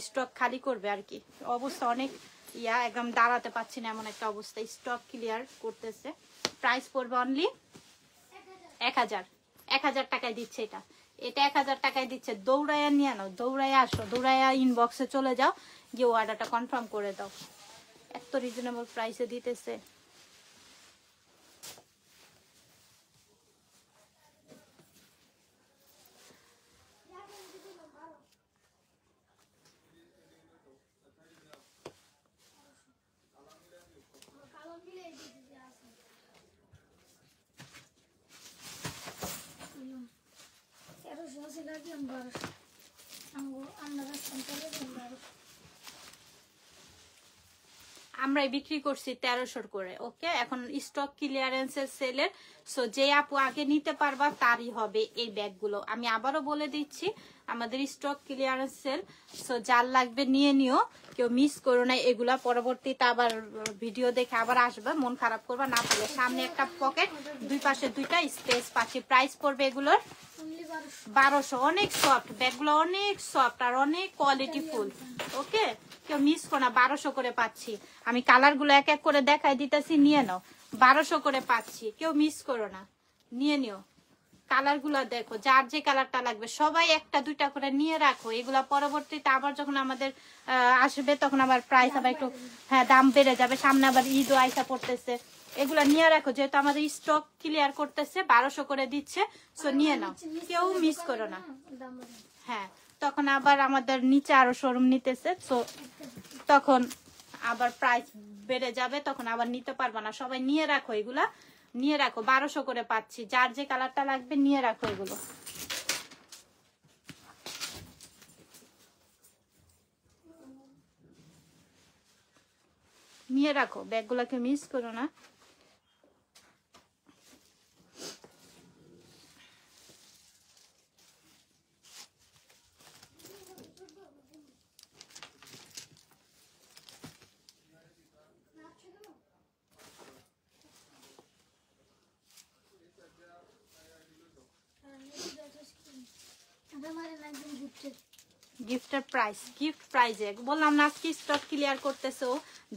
স্টক খালি করবে আর কি। অবস্থা অনেক ইয়া, একদম দাঁড়াতে পাচ্ছি না এমন একটা অবস্থা, স্টক ক্লিয়ার করতেছে। প্রাইস পড়বে অনলি 1000 টাকায় দিচ্ছে এটা। এটা 1000 টাকায় দিচ্ছে। দৌড়াইয়া নিয়ে নাও, দৌড়াইয়া আসো, দৌড়াইয়া ইনবক্সে চলে যাও, গিয়ে অর্ডারটা কনফার্ম করে দাও। এত রিজনেবল প্রাইসে দিতেছে। আমরাই বিক্রি করছি 1300 করে। ওকে, এখন স্টক ক্লিয়ারেন্সের সেলের, সো যে আপু আগে নিতে পারবা তারই হবে এই ব্যাগগুলো। আমি আবারও বলে দিচ্ছি আমাদের স্টক ক্লিয়ারেন্স সেল, সো যার লাগবে নিয়ে নিও, কেউ মিস করো না এগুলা। পরবর্তীতে আবার ভিডিও দেখে আবার আসবে, মন খারাপ করবা না পেলে। সামনে একটা পকেট, দুই পাশে দুইটা স্পেস পাচ্ছি। প্রাইস পড়বে এগুলোর 1200। অনেক সফট ব্যাগগুলো, অনেক সফট আর অনেক কোয়ালিটি ফুল। ওকে, কেউ মিস করো না, 1200 করে পাচ্ছি। আমি কালার গুলো এক এক করে দেখাই দিতেছি, নিয়ে নাও। 1200 করে পাচ্ছি, কেউ মিস করো না, নিয়ে নিও। কালার গুলা দেখো, যার যে কালারটা লাগবে সবাই একটা দুইটা করে নিয়ে রাখো। এগুলা পরবর্তীতে আবার যখন আমাদের আসবে তখন আবার প্রাইস আবার একটু দাম বেড়ে যাবে। সামনে আবার ঈদও আইসা পড়তেছে, এগুলা নিয়ে রাখো। যেহেতু আমাদের স্টক ক্লিয়ার করতেছে, 1200 করে দিচ্ছে, সো নিয়ে নাও, কেউ মিস করো না। হ্যাঁ, তখন আবার আমাদের নিচে আরো শোরুম নিতেছে, সো তখন আবার প্রাইস বেড়ে যাবে, তখন আবার নিতে পারবা না। সবাই নিয়ে রাখো, এগুলা নিয়ে রাখো। 1200 করে পাচ্ছি, যার যে কালারটা লাগবে নিয়ে রাখো। এগুলো নিয়ে রাখো, ব্যাগগুলোকে মিস করো না। গিফটের প্রাইস, গিফট প্রাইজে বললাম না আজকে স্টক ক্লিয়ার করতেছো,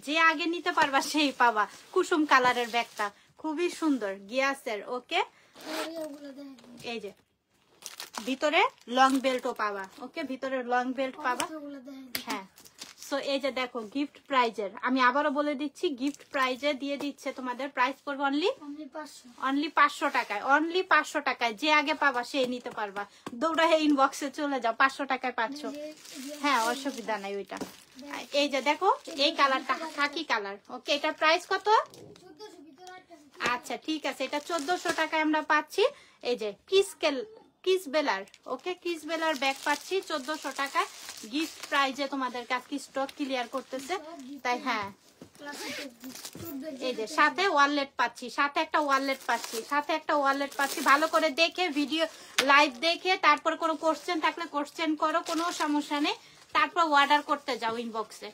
যে আগে নিতে পারবা সেই পাবা। কুসুম কালারের ব্যাগটা খুবই সুন্দর, গিয়াসের। ওকে, এই যে ভিতরে লং বেল্টও পাবা। ওকে, ভিতরে লং বেল্ট পাবা। হ্যাঁ, সো এই যে দেখো গিফট প্রাইজের, আমি আবারও বলে দিচ্ছি গিফট প্রাইজে দিয়ে দিচ্ছে তোমাদের। প্রাইস পড়বে অনলি 500 টাকায়। অনলি 500 টাকায়, যে আগে পাবা সেই নিতে পারবা। দৌড়া ইনবক্সে চলে যাও, 500 টাকায় পাচ্ছ। হ্যাঁ, অসুবিধা নাই ওইটা। এই যে দেখো এই কালারটা খাকি কালার। ওকে, এটার প্রাইস কত? আচ্ছা ঠিক আছে, এটা 1400 টাকায় আমরা পাচ্ছি। এই যে কিস বেলার, ওকে, কিস বেলার ব্যাগ পাচ্ছি 1400 টাকায় গিফট প্রাইজে। তোমাদের কাছে স্টক ক্লিয়ার করতেছে তাই। হ্যাঁ, এই যে সাথে ওয়ালেট পাচ্ছি, সাথে একটা ওয়ালেট পাচ্ছি, সাথে একটা ওয়ালেট পাচ্ছি। ভালো করে দেখে ভিডিও লাইভ দেখে তারপর কোনো কোশ্চেন থাকলে কোশ্চেন করো, কোনো সমস্যা নেই। তারপর অর্ডার করতে যাও ইনবক্সে।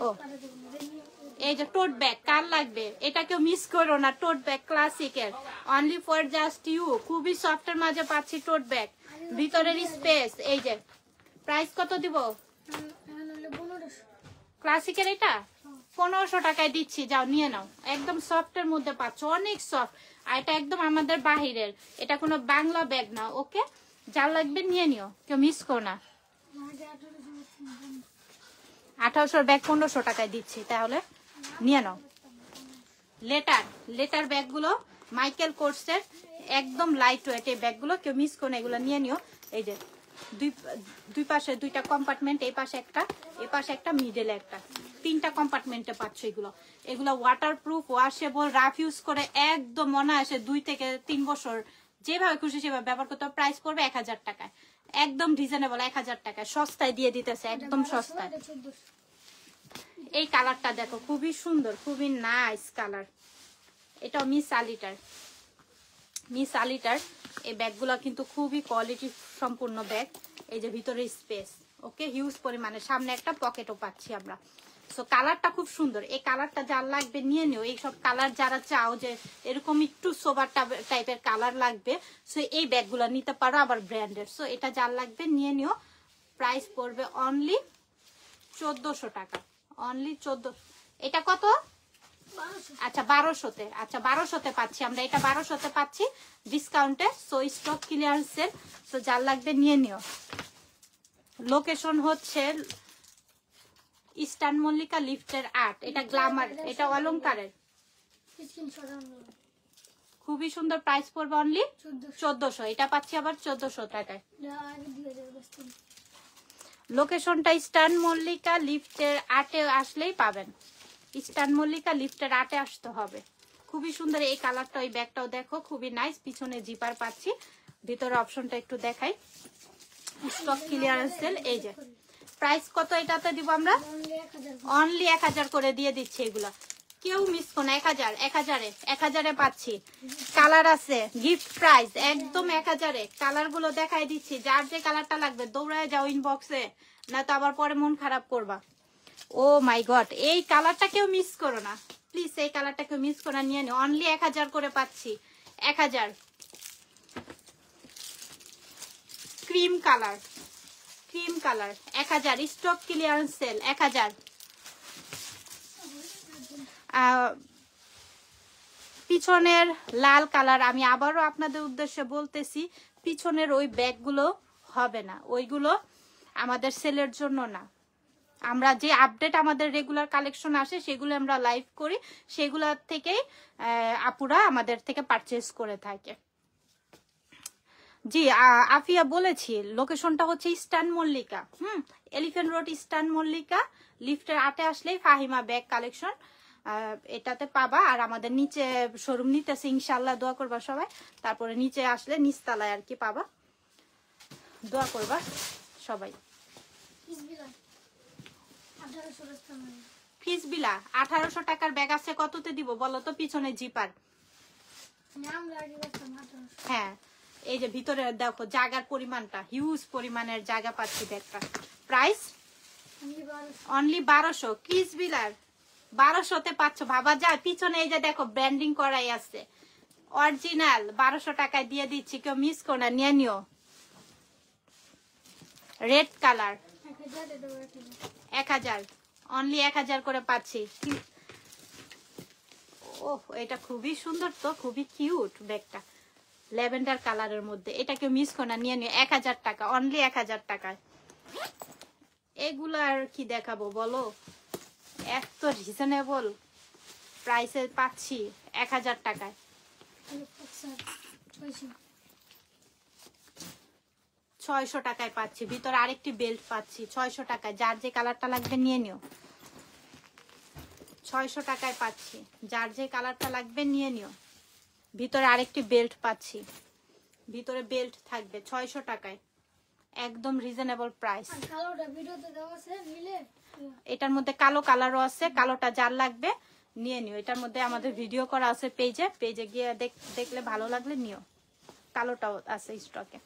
ও, এই যে টোট ব্যাগ কার লাগবে, এটা কেউ মিস করো না। টোট ব্যাগ ক্লাসিকের, অনলি ফর জাস্ট ইউ। খুবই সফটের মাঝে পাচ্ছি টোট ব্যাগ, ভিতরের স্পেস। এই যে প্রাইস কত দিব? ক্লাসিকের এটা 1500 টাকায় দিচ্ছি, যাও নিয়ে নাও। একদম সফটের মধ্যে পাচ্ছ, অনেক সফট। আর এটা একদম আমাদের বাহিরের, এটা কোনো বাংলা ব্যাগ না। ওকে, যার লাগবে নিয়ে নিও, কেউ মিস করো না। 1800 ব্যাগ 1500 টাকায় দিচ্ছি, তাহলে নিয়ে নাও। লেটার ব্যাগগুলো মাইকেল কোর্সের, একদম লাইট ওয়েট এই ব্যাগগুলো, কেউ মিস করো না, এগুলো নিয়ে নিও। এই যে দুই পাশে দুইটা কম্পার্টমেন্ট, এই পাশে একটা, এই পাশে একটা, মিডলে একটা, 3টা কম্পার্টমেন্টে পাচ্ছ। এগুলো ওয়াটারপ্রুফ, ওয়াশেবল, রাফ ইউজ করে একদম অনায়াসে 2 থেকে 3 বছর যেভাবে খুশি সেভাবে ব্যবহার করতে। প্রাইস পড়বে 1000 টাকায়, একদম রিজনেবল। 1000 টাকায় সস্তায় দিয়ে দিতেছে, একদম সস্তায়। এই কালারটা দেখো, খুবই সুন্দর, খুবই নাইস কালার। এটা মিস আলিটার এই ব্যাগগুলো কিন্তু খুবই কোয়ালিটি সম্পূর্ণ ব্যাগ। এই যে ভিতরে স্পেস, ওকে, হিউজ পরিমাণে। সামনে একটা পকেটও পাচ্ছি আমরা। সো কালারটা খুব সুন্দর, এই কালারটা যার লাগবে নিয়ে নিও। এইসব কালার যারা চাও যে এরকম একটু সোবার টাইপের কালার লাগবে, সো এই ব্যাগগুলো নিতে পারো, আবার ব্র্যান্ডের। সো এটা যার লাগবে নিয়ে নিও। প্রাইস পড়বে অনলি 1400 টাকা, অনলি 14। এটা কত? আচ্ছা 1200-তে। আচ্ছা 1200-তে পাচ্ছি আমরা, এটা 1200-তে পাচ্ছি ডিসকাউন্টে। সো স্টক ক্লিয়ারেন্সের, সো যার লাগবে নিয়ে নিও। লোকেশন হচ্ছে ইস্টার্ন মল্লিকা লিফটের 8। এটা গ্ল্যামার, এটা অলংকারের, খুবই সুন্দর। প্রাইস পড়বে অনলি 1400। এটা পাচ্ছি আবার 1400 টাকায়। লোকেশনটা ইস্টার্ন মল্লিকা লিফটের 8-এ আসলেই পাবেন। ইস্টার্ন মল্লিকা লিফটের 8-এ আসতে হবে। খুবই সুন্দর এই কালারটা। ওই ব্যাগটাও দেখো খুবই নাইস, পিছনে জিপার পাচ্ছি। ভিতরে অপশনটা একটু দেখাই, স্টক ক্লিয়ারেন্স সেল। এই যে প্রাইস কত এটাতে দিব আমরা? অনলি 1000 করে দিয়ে দিচ্ছি। এগুলা কেউ মিস করো না, 1000 1000 পাচ্ছি। কালার আছে, গিফট প্রাইস একদম 1000। কালার গুলো দেখাই দিচ্ছি, যার যে কালারটা লাগবে দৌড়ায় যাও ইনবক্সে, না তো আবার পরে মন খারাপ করবা। ও মাই গড, এই কালারটা কেউ মিস করো না প্লিজ, এই কালারটা কেউ মিস করে নিয়ে নি। অনলি 1000 করে পাচ্ছি। 1000 cream colour, 1000 stock clearance sale 1000। পিছনের লাল কালার, আমি আবারও আপনাদের উদ্দেশ্যে বলতেছি, পিছনের ওই ব্যাগগুলো হবে না, ওইগুলো আমাদের সেলের জন্য না। আমরা যে আপডেট আমাদের রেগুলার কালেকশন আসে সেগুলো আমরা লাইভ করি, সেগুলোর থেকেই আপুরা আমাদের থেকে পারচেজ করে থাকে। জি আফিয়া বলেছি, লোকেশনটা হচ্ছে eastern Mallika, elephant road eastern Mallika, লিফটের 8-এ আসলেই ফাহিমা ব্যাগ কালেকশন এটাতে পাবা। আর আমাদের নিচে শোরুম নিতেছে ইনশাল্লাহ, দোয়া করবা সবাই। তারপরে নিচে আসলে নিচতলায় আর কি পাবা, দোয়া করবা সবাই। ফিসবিলা 1800 টাকার ব্যাগ আছে, কততে দিব বলো তো? পিছনে জিপার, হ্যাঁ এই যে ভিতরে দেখো জায়গার পরিমাণটা, হিউজ পরিমাণের জায়গা পাচ্ছি ব্যাগটা। Price only 1200। ক্রিসবিলার 1200-তে পাচ্ছ, ভাবা যায়। পিছনে এই যে দেখো ব্র্যান্ডিং করাই আছে, অরিজিনাল 1200 টাকায় দিয়ে দিচ্ছি, কেউ মিস করো না, নিয়ে নিও। রেড কালার 1000, অনলি 1000 করে পাচ্ছি। ওহ এটা খুবই সুন্দর তো, খুবই কিউট ব্যাগটা, ল্যাভেন্ডার কালারের মধ্যে। এটা কেউ মিস করো না, নিয়ে নিও। 1000 টাকা, অনলি 1000 টাকায়। এগুলো আর কি দেখাবো বলো, এত রিজনেবল প্রাইসে পাচ্ছি 1000 টাকায়। 600 টাকায় পাচ্ছি, ভিতরে আরেকটি বেল্ট পাচ্ছি 600 টাকায়। যার যে কালারটা লাগবে নিয়ে নিও। 600 টাকায় পাচ্ছি, যার যে কালারটা লাগবে নিয়ে নিও। ভিতরে আরেকটি বেল্ট পাচ্ছি, ভিতরে বেল্ট থাকবে 600 টাকায়, একদম রিজনেবল প্রাইস। এটার মধ্যে কালো কালারও আছে, কালোটা যার লাগবে নিয়ে নিও। এটার মধ্যে আমাদের ভিডিও করা আছে পেজে গিয়ে দেখলে ভালো লাগলে নিও। কালোটাও আছে স্টকে।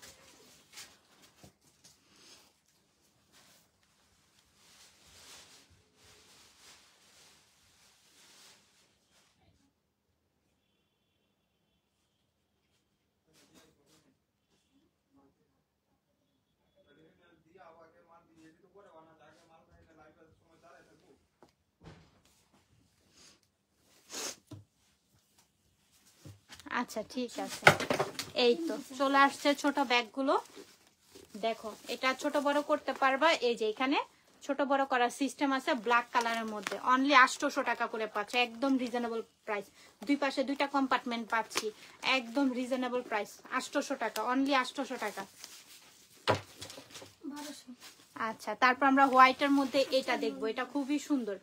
আচ্ছা ঠিক আছে, এই তো চলে আসছে ছোট ব্যাগগুলো। দেখো এটা ছোট বড় করতে পারবা, এই যে এখানে ছোট বড় করার সিস্টেম আছে, ব্ল্যাক কালারের মধ্যে। অনলি 800 টাকা করে পাচ্ছ, একদম রিজনেবল প্রাইস। দুই পাশে দুইটা কম্পার্টমেন্ট পাচ্ছি, একদম রিজনেবল প্রাইস। 800 টাকা, অনলি 800 টাকা। আচ্ছা তারপর আমরা হোয়াইটের মধ্যে এটা দেখবো, এটা খুবই সুন্দর,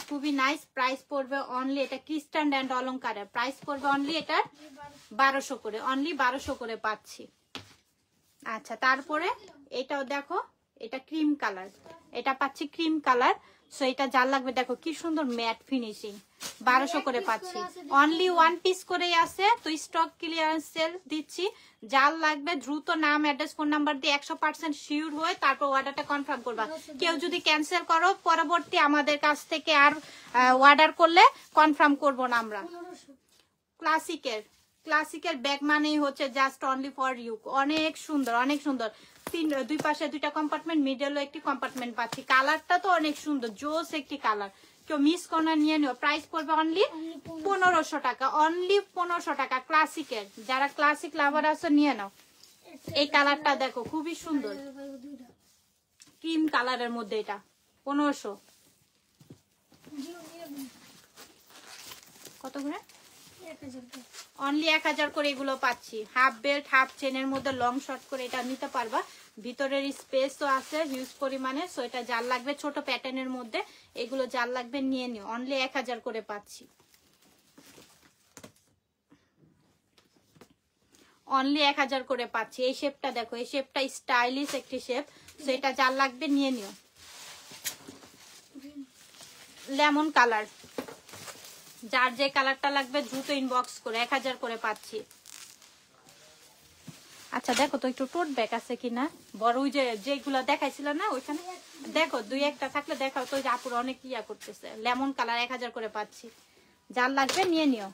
খুবই নাইস। প্রাইস পড়বে অনলি, এটা ক্রিস্টান অ্যান্ড অলংকারের প্রাইস পড়বে অনলি এটা 1200 করে, অনলি 1200 করে পাচ্ছি। আচ্ছা তারপরে এটাও দেখো, এটা ক্রিম কালার, এটা পাচ্ছি ক্রিম কালার। সো এটা যার লাগবে দেখো কি সুন্দর ম্যাট ফিনিশিং, 1200 করে পাচ্ছি। অনলি 1 পিস করেই আছে, তো স্টক ক্লিয়ারেন্স সেল দিচ্ছি। যার লাগবে দ্রুত নাম অ্যাড্রেস ফোন নাম্বার দিয়ে 100% শিওর হয়ে তারপর অর্ডারটা কনফার্ম করবা। কেউ যদি ক্যান্সেল করো পরবর্তী আমাদের কাছ থেকে আর অর্ডার করলে কনফার্ম করব না আমরা। ক্লাসিকের ব্যাগ মানেই হচ্ছে জাস্ট অনলি ফর ইউ। অনেক সুন্দর, অনেক সুন্দর। দুই পাশে দুইটা কম্পার্টমেন্ট, মিডলে একটি কম্পার্টমেন্ট পাচ্ছি। কালারটা তো অনেক সুন্দর, জোস একটি কালার, কেউ মিস করো নিয়ে নিও। প্রাইস পড়বে অনলি 1500 টাকা, অনলি 1500 টাকা। ক্লাসিকের যারা ক্লাসিক লাভার আছে নিয়ে নাও। এই কালারটা দেখো খুবই সুন্দর, ক্রিম কালারের মধ্যে, এটা 1500। কত করে? অনলি 1000 করে এগুলো পাচ্ছি। হাফ বেল্ট হাফ চেনের মধ্যে লং শর্ট করে এটা নিতে পারবা। ভিতরের স্পেসও আছে হিউজ পরিমাণে। সো এটা যার লাগবে ছোট প্যাটার্নের মধ্যে, এগুলো যার লাগবে নিয়ে নিও। অনলি 1000 করে পাচ্ছি। অনলি 1000 করে পাচ্ছি। এই শেপটা দেখো, এই শেপটা স্টাইলিশ একটি শেপ। তো এটা যার লাগবে নিয়ে নিও। লেমন কালার, যার যে কালারটা লাগবে দ্রুত ইনবক্স করে, 1000 করে পাচ্ছি। আচ্ছা দেখো তো একটু টোট ব্যাগ আছে কিনা, বড় ওই যেগুলো দেখাইছিল না ওইখানে, দেখো 2-1টা থাকলে দেখাও তো। আপুর অনেক ইয়া করতেছে। লেমন কালার 1000 করে পাচ্ছি, যার লাগবে নিয়ে নিও।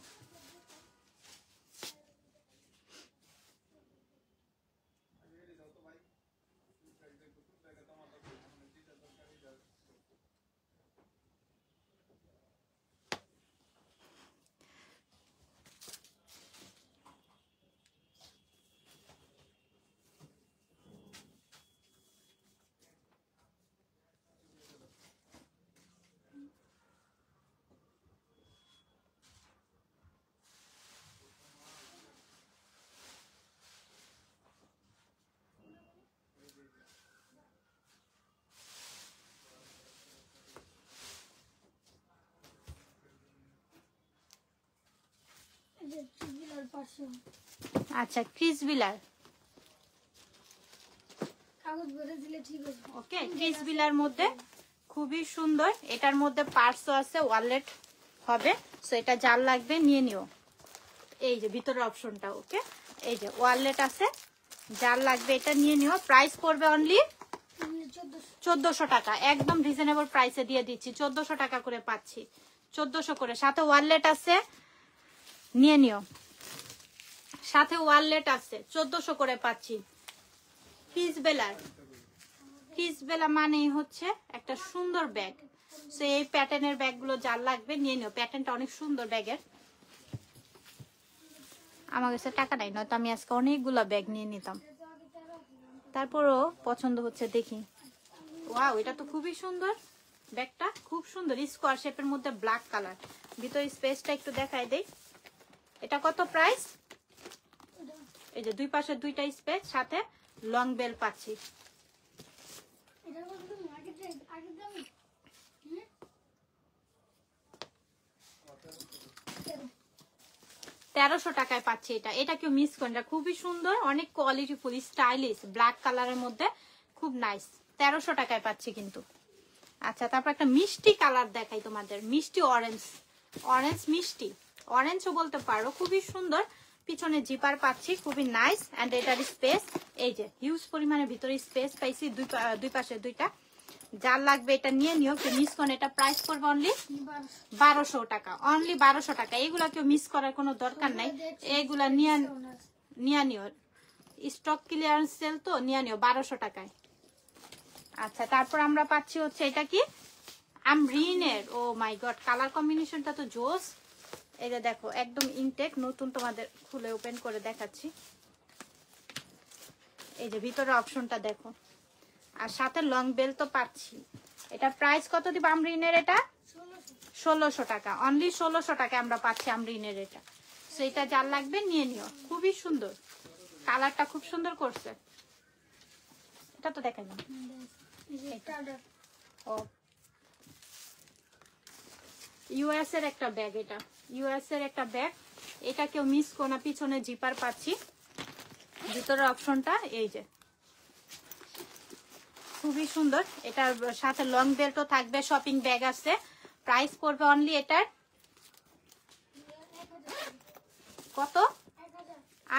আচ্ছা ক্রিস বিলার, ওকে ক্রিস বিলার মধ্যে খুবই সুন্দর। এটার মধ্যে পার্সও আছে, ওয়ালেট হবে। সো এটা যার লাগবে নিয়ে নিও। এই যে ভিতরের অপশনটা, ওকে এই যে ওয়ালেট আছে, যার লাগবে এটা নিয়ে নিও। প্রাইস পড়বে অনলি 1400 টাকা, একদম রিজনেবল প্রাইসে দিয়ে দিচ্ছি। 1400 টাকা করে পাচ্ছি, 1400 করে। সাথে ওয়ালেট আছে, নিয়ে নিও। সাথে ওয়ালেট আছে, 1400 করে পাচ্ছি। ক্রিস বেলা মানে হচ্ছে একটা সুন্দর ব্যাগ। সো এই প্যাটার্নের ব্যাগগুলো যার লাগবে নিয়ে নিও। প্যাটার্নটা অনেক সুন্দর ব্যাগের। আমার কাছে টাকা নাই, নয়তো আমি আজকে অনেকগুলো ব্যাগ নিয়ে নিতাম। তারপরও পছন্দ হচ্ছে দেখি। ওয়াও, এটা তো খুবই সুন্দর ব্যাগটা, খুব সুন্দর স্কোয়ার শেপের মধ্যে ব্ল্যাক কালার। ভিতরে স্পেসটা একটু দেখাই দেই। এটা কত প্রাইস? এই যে দুই পাশে 2টা স্পেস, সাথে লং বেল পাচ্ছি। 1300 টাকায় পাচ্ছি এটা। এটা কেউ মিস করেন, এটা খুবই সুন্দর, অনেক কোয়ালিটি ফুল, স্টাইলিশ, ব্ল্যাক কালারের মধ্যে খুব নাইস। 1300 টাকায় পাচ্ছি কিন্তু। আচ্ছা তারপর একটা মিষ্টি কালার দেখাই তোমাদের, মিষ্টি অরেঞ্জ মিষ্টি অরেঞ্জও বলতে পারো, খুবই সুন্দর। পিছনে জিপার পাচ্ছি, খুবই নাইস। এন্ড এটার স্পেস এই যে হিউজ পরিমাণে ভিতরে স্পেস পাইছি, দুই পাশে 2টা। যার লাগবে এটা নিয়ে নিও, কেউ মিস করেন। এটা প্রাইস করবে অনলি 1200 টাকা, অনলি 1200 টাকা। এগুলা কেউ মিস করার কোনো দরকার নাই, এগুলা নিয়ে নিও। স্টক ক্লিয়ারেন্স সেল তো, নিয়ে নিও 1200 টাকায়। আচ্ছা তারপর আমরা পাচ্ছি হচ্ছে এটা কি আমরিনের। ও মাই গড, কালার কম্বিনেশনটা তো জোস। এই যে দেখো একদম ইনটেক, নতুন, তোমাদের খুলে ওপেন করে দেখাচ্ছি। এই যে ভিতরের অপশনটা দেখো, আর সাথে লং বেল তো পাচ্ছি। এটা প্রাইস কত দিব আমরিনের? এটা 1600 টাকা, অনলি 1600 টাকা আমরা পাচ্ছি আমরিনের এটা। সেইটা যার লাগবে নিয়ে নিও, খুবই সুন্দর, কালারটা খুব সুন্দর করছে। এটা তো দেখাই না। ও ইউএস এর একটা ব্যাগ, এটা ইউএস এর একটা ব্যাগ। এটা কেউ মিস করো না, পিছনে জিপার পাচ্ছি, ভিতরের অপশনটা এই যে খুবই সুন্দর। এটার সাথে লং বেল্টও থাকবে, শপিং ব্যাগ আছে। প্রাইস পড়বে অনলি এটার কত?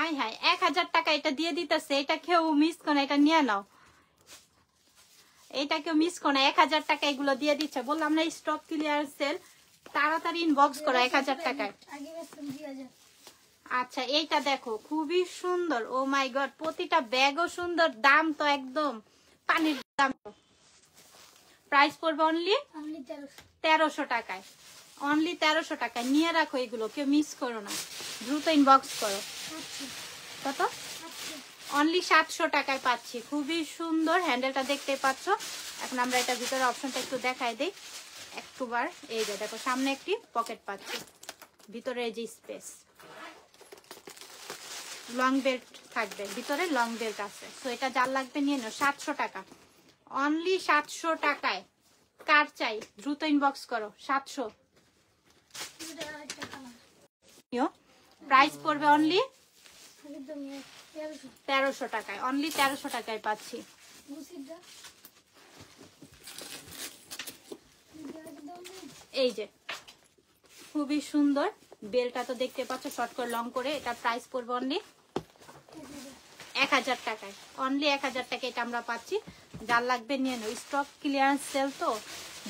আয় হায়, 1000 টাকা এটা দিয়ে দিতেছে। এটা কেউ মিস করো না, এটা নিয়ে নাও। এটা কেউ মিস করো না, 1000 টাকা এগুলো দিয়ে দিচ্ছে। বললাম না স্টক ক্লিয়ার সেল, তাড়াতাড়ি ইনবক্স করো 1000 টাকায়। আচ্ছা এইটা দেখো খুবই সুন্দর, ও মাই গড, প্রতিটা ব্যাগও সুন্দর, দাম তো একদম পানির দাম। প্রাইস পড়বে অনলি 1300 টাকায়, অনলি 1300 টাকায়। নিয়ে রাখো এগুলো, কেউ মিস করো না, দ্রুত ইনবক্স করো। কত? অনলি 700 টাকায় পাচ্ছি, খুবই সুন্দর। হ্যান্ডেলটা দেখতে পাচ্ছ। এখন আমরা এটা ভিতরে অপশনটা একটু দেখাই দিই একটুবার। এই যে দেখো সামনে একটি পকেট পাচ্ছি, ভিতরে এই যে স্পেস, লং বেল্ট থাকবে, ভিতরে লং বেল্ট আছে। তো এটা যার লাগবে নিয়ে নাও, 700 টাকা, অনলি 700 টাকায়। কার চাই দ্রুত ইনবক্স করো, 700। প্রাইস পড়বে অনলি 1300 টাকায়, অনলি 1300 টাকায় পাচ্ছি। এই যে খুবই সুন্দর বেলটা তো দেখতে পাচ্ছ, শর্ট করে লং করে। এটা প্রাইস পড়বে অনলি 1000 টাকায়, অনলি 1000 টাকায় এটা আমরা পাচ্ছি। যার লাগবে নিয়ে নাও, স্টক ক্লিয়ারেন্স সেল তো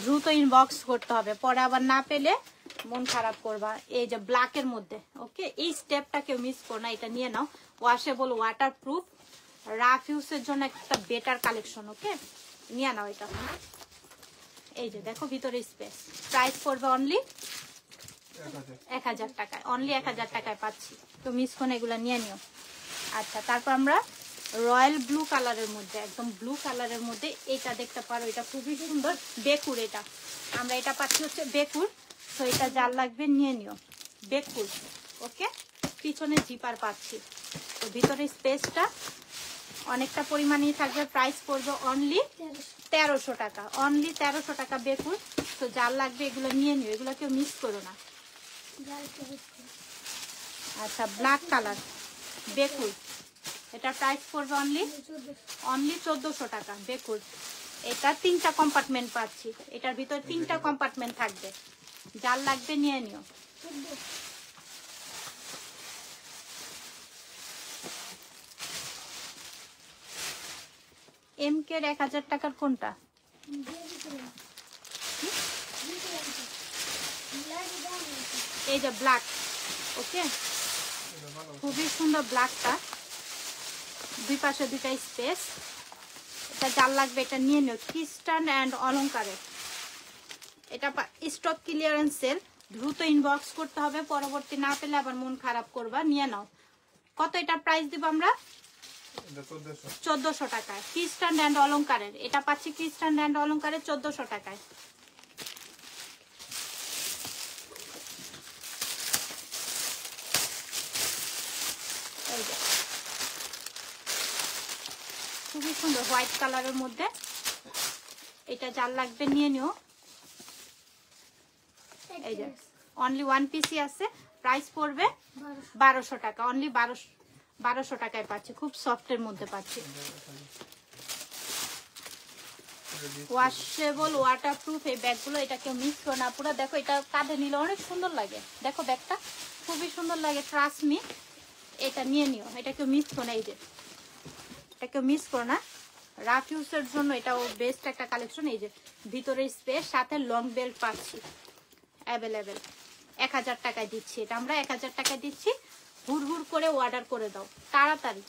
দ্রুত ইনবক্স করতে হবে, পরে আবার না পেলে মন খারাপ করবা। এই যে ব্ল্যাকের মধ্যে, ওকে, এই স্টেপটা কেউ মিস করো না, এটা নিয়ে নাও। ওয়াশেবল, ওয়াটার প্রুফ, রাফ ইউজের জন্য একটা বেটার কালেকশন, ওকে, নিয়ে নাও এটা। এই যে দেখো ভিতরে স্পেস, প্রাইস পড়বে অনলি 1000 টাকায়, অনলি 1000 টাকায় পাচ্ছি। তো মিস করে এগুলো নিয়ে নিও। আচ্ছা, তারপর আমরা রয়্যাল ব্লু কালারের মধ্যে, একদম ব্লু কালারের মধ্যে এটা দেখতে পারো, এটা খুবই সুন্দর বেকুর। এটা আমরা এটা পাচ্ছি হচ্ছে বেকুর। তো এটা যার লাগবে নিয়ে নিও, বেকুর, ওকে। পিছনে জিপার পাচ্ছি, তো ভিতরে স্পেসটা অনেকটা পরিমাণেই থাকবে। প্রাইস পড়বে অনলি 1300 টাকা, অনলি 1300 টাকা বেকুর। তো যার লাগবে এগুলো নিয়ে নিও, এগুলো কেউ মিস করো না। আচ্ছা, ব্ল্যাক কালার বেকুর, এটা প্রাইস পড়বে অনলি 1400 টাকা বেকুর। এটা 3টা কম্পার্টমেন্ট পাচ্ছি, এটার ভিতর 3টা কম্পার্টমেন্ট থাকবে, যার লাগবে নিয়ে নিও। এমকে 1000 টাকার কোনটা? এই যে ব্ল্যাক, ওকে, খুবই সুন্দর ব্ল্যাকটা, দুই পাশে দুইটা স্পেস। এটা যার লাগবে এটা নিয়ে নিও, খ্রিস্টান অ্যান্ড অলংকারের। এটা স্টক ক্লিয়ারেন্স সেল, দ্রুত ইনবক্স করতে হবে, পরবর্তী না পেলে আবার মন খারাপ করবা। নিয়ে নাও। কত এটা প্রাইস দিব আমরা? 1400 টাকায়, খ্রিস্টান অ্যান্ড অলংকারের। এটা পাচ্ছি খ্রিস্টান অ্যান্ড অলংকারের 1400 টাকায়। খুবই সুন্দর হোয়াইট কালারের মধ্যে, এটা যার লাগবে নিয়ে নিও। এই যে অনলি 1 পিসি আছে, প্রাইস পড়বে 1200 টাকা, অনলি 1200 টাকায় পাচ্ছি। খুব সফটের মধ্যে পাচ্ছি, ওয়াশেবল, ওয়াটারপ্রুফ এই ব্যাগগুলো। এটা কেউ মিস করো না, পুরো দেখো, এটা কাঁধে নিলে অনেক সুন্দর লাগে। দেখো ব্যাগটা খুবই সুন্দর লাগে, ট্রাস্ট মি। এটা নিয়ে নিও, এটা কেউ মিস করো না। এই যে এটা কেউ মিস করো না, রাফ ইউজের জন্য এটাও বেস্ট একটা কালেকশন। এই যে ভিতরে স্পেস, সাথে লং বেল্ট পাচ্ছি অ্যাভেলেবেল। 1000 টাকায় দিচ্ছি এটা আমরা, 1000 টাকায় দিচ্ছি। হুড় করে অর্ডার করে দাও তাড়াতাড়ি,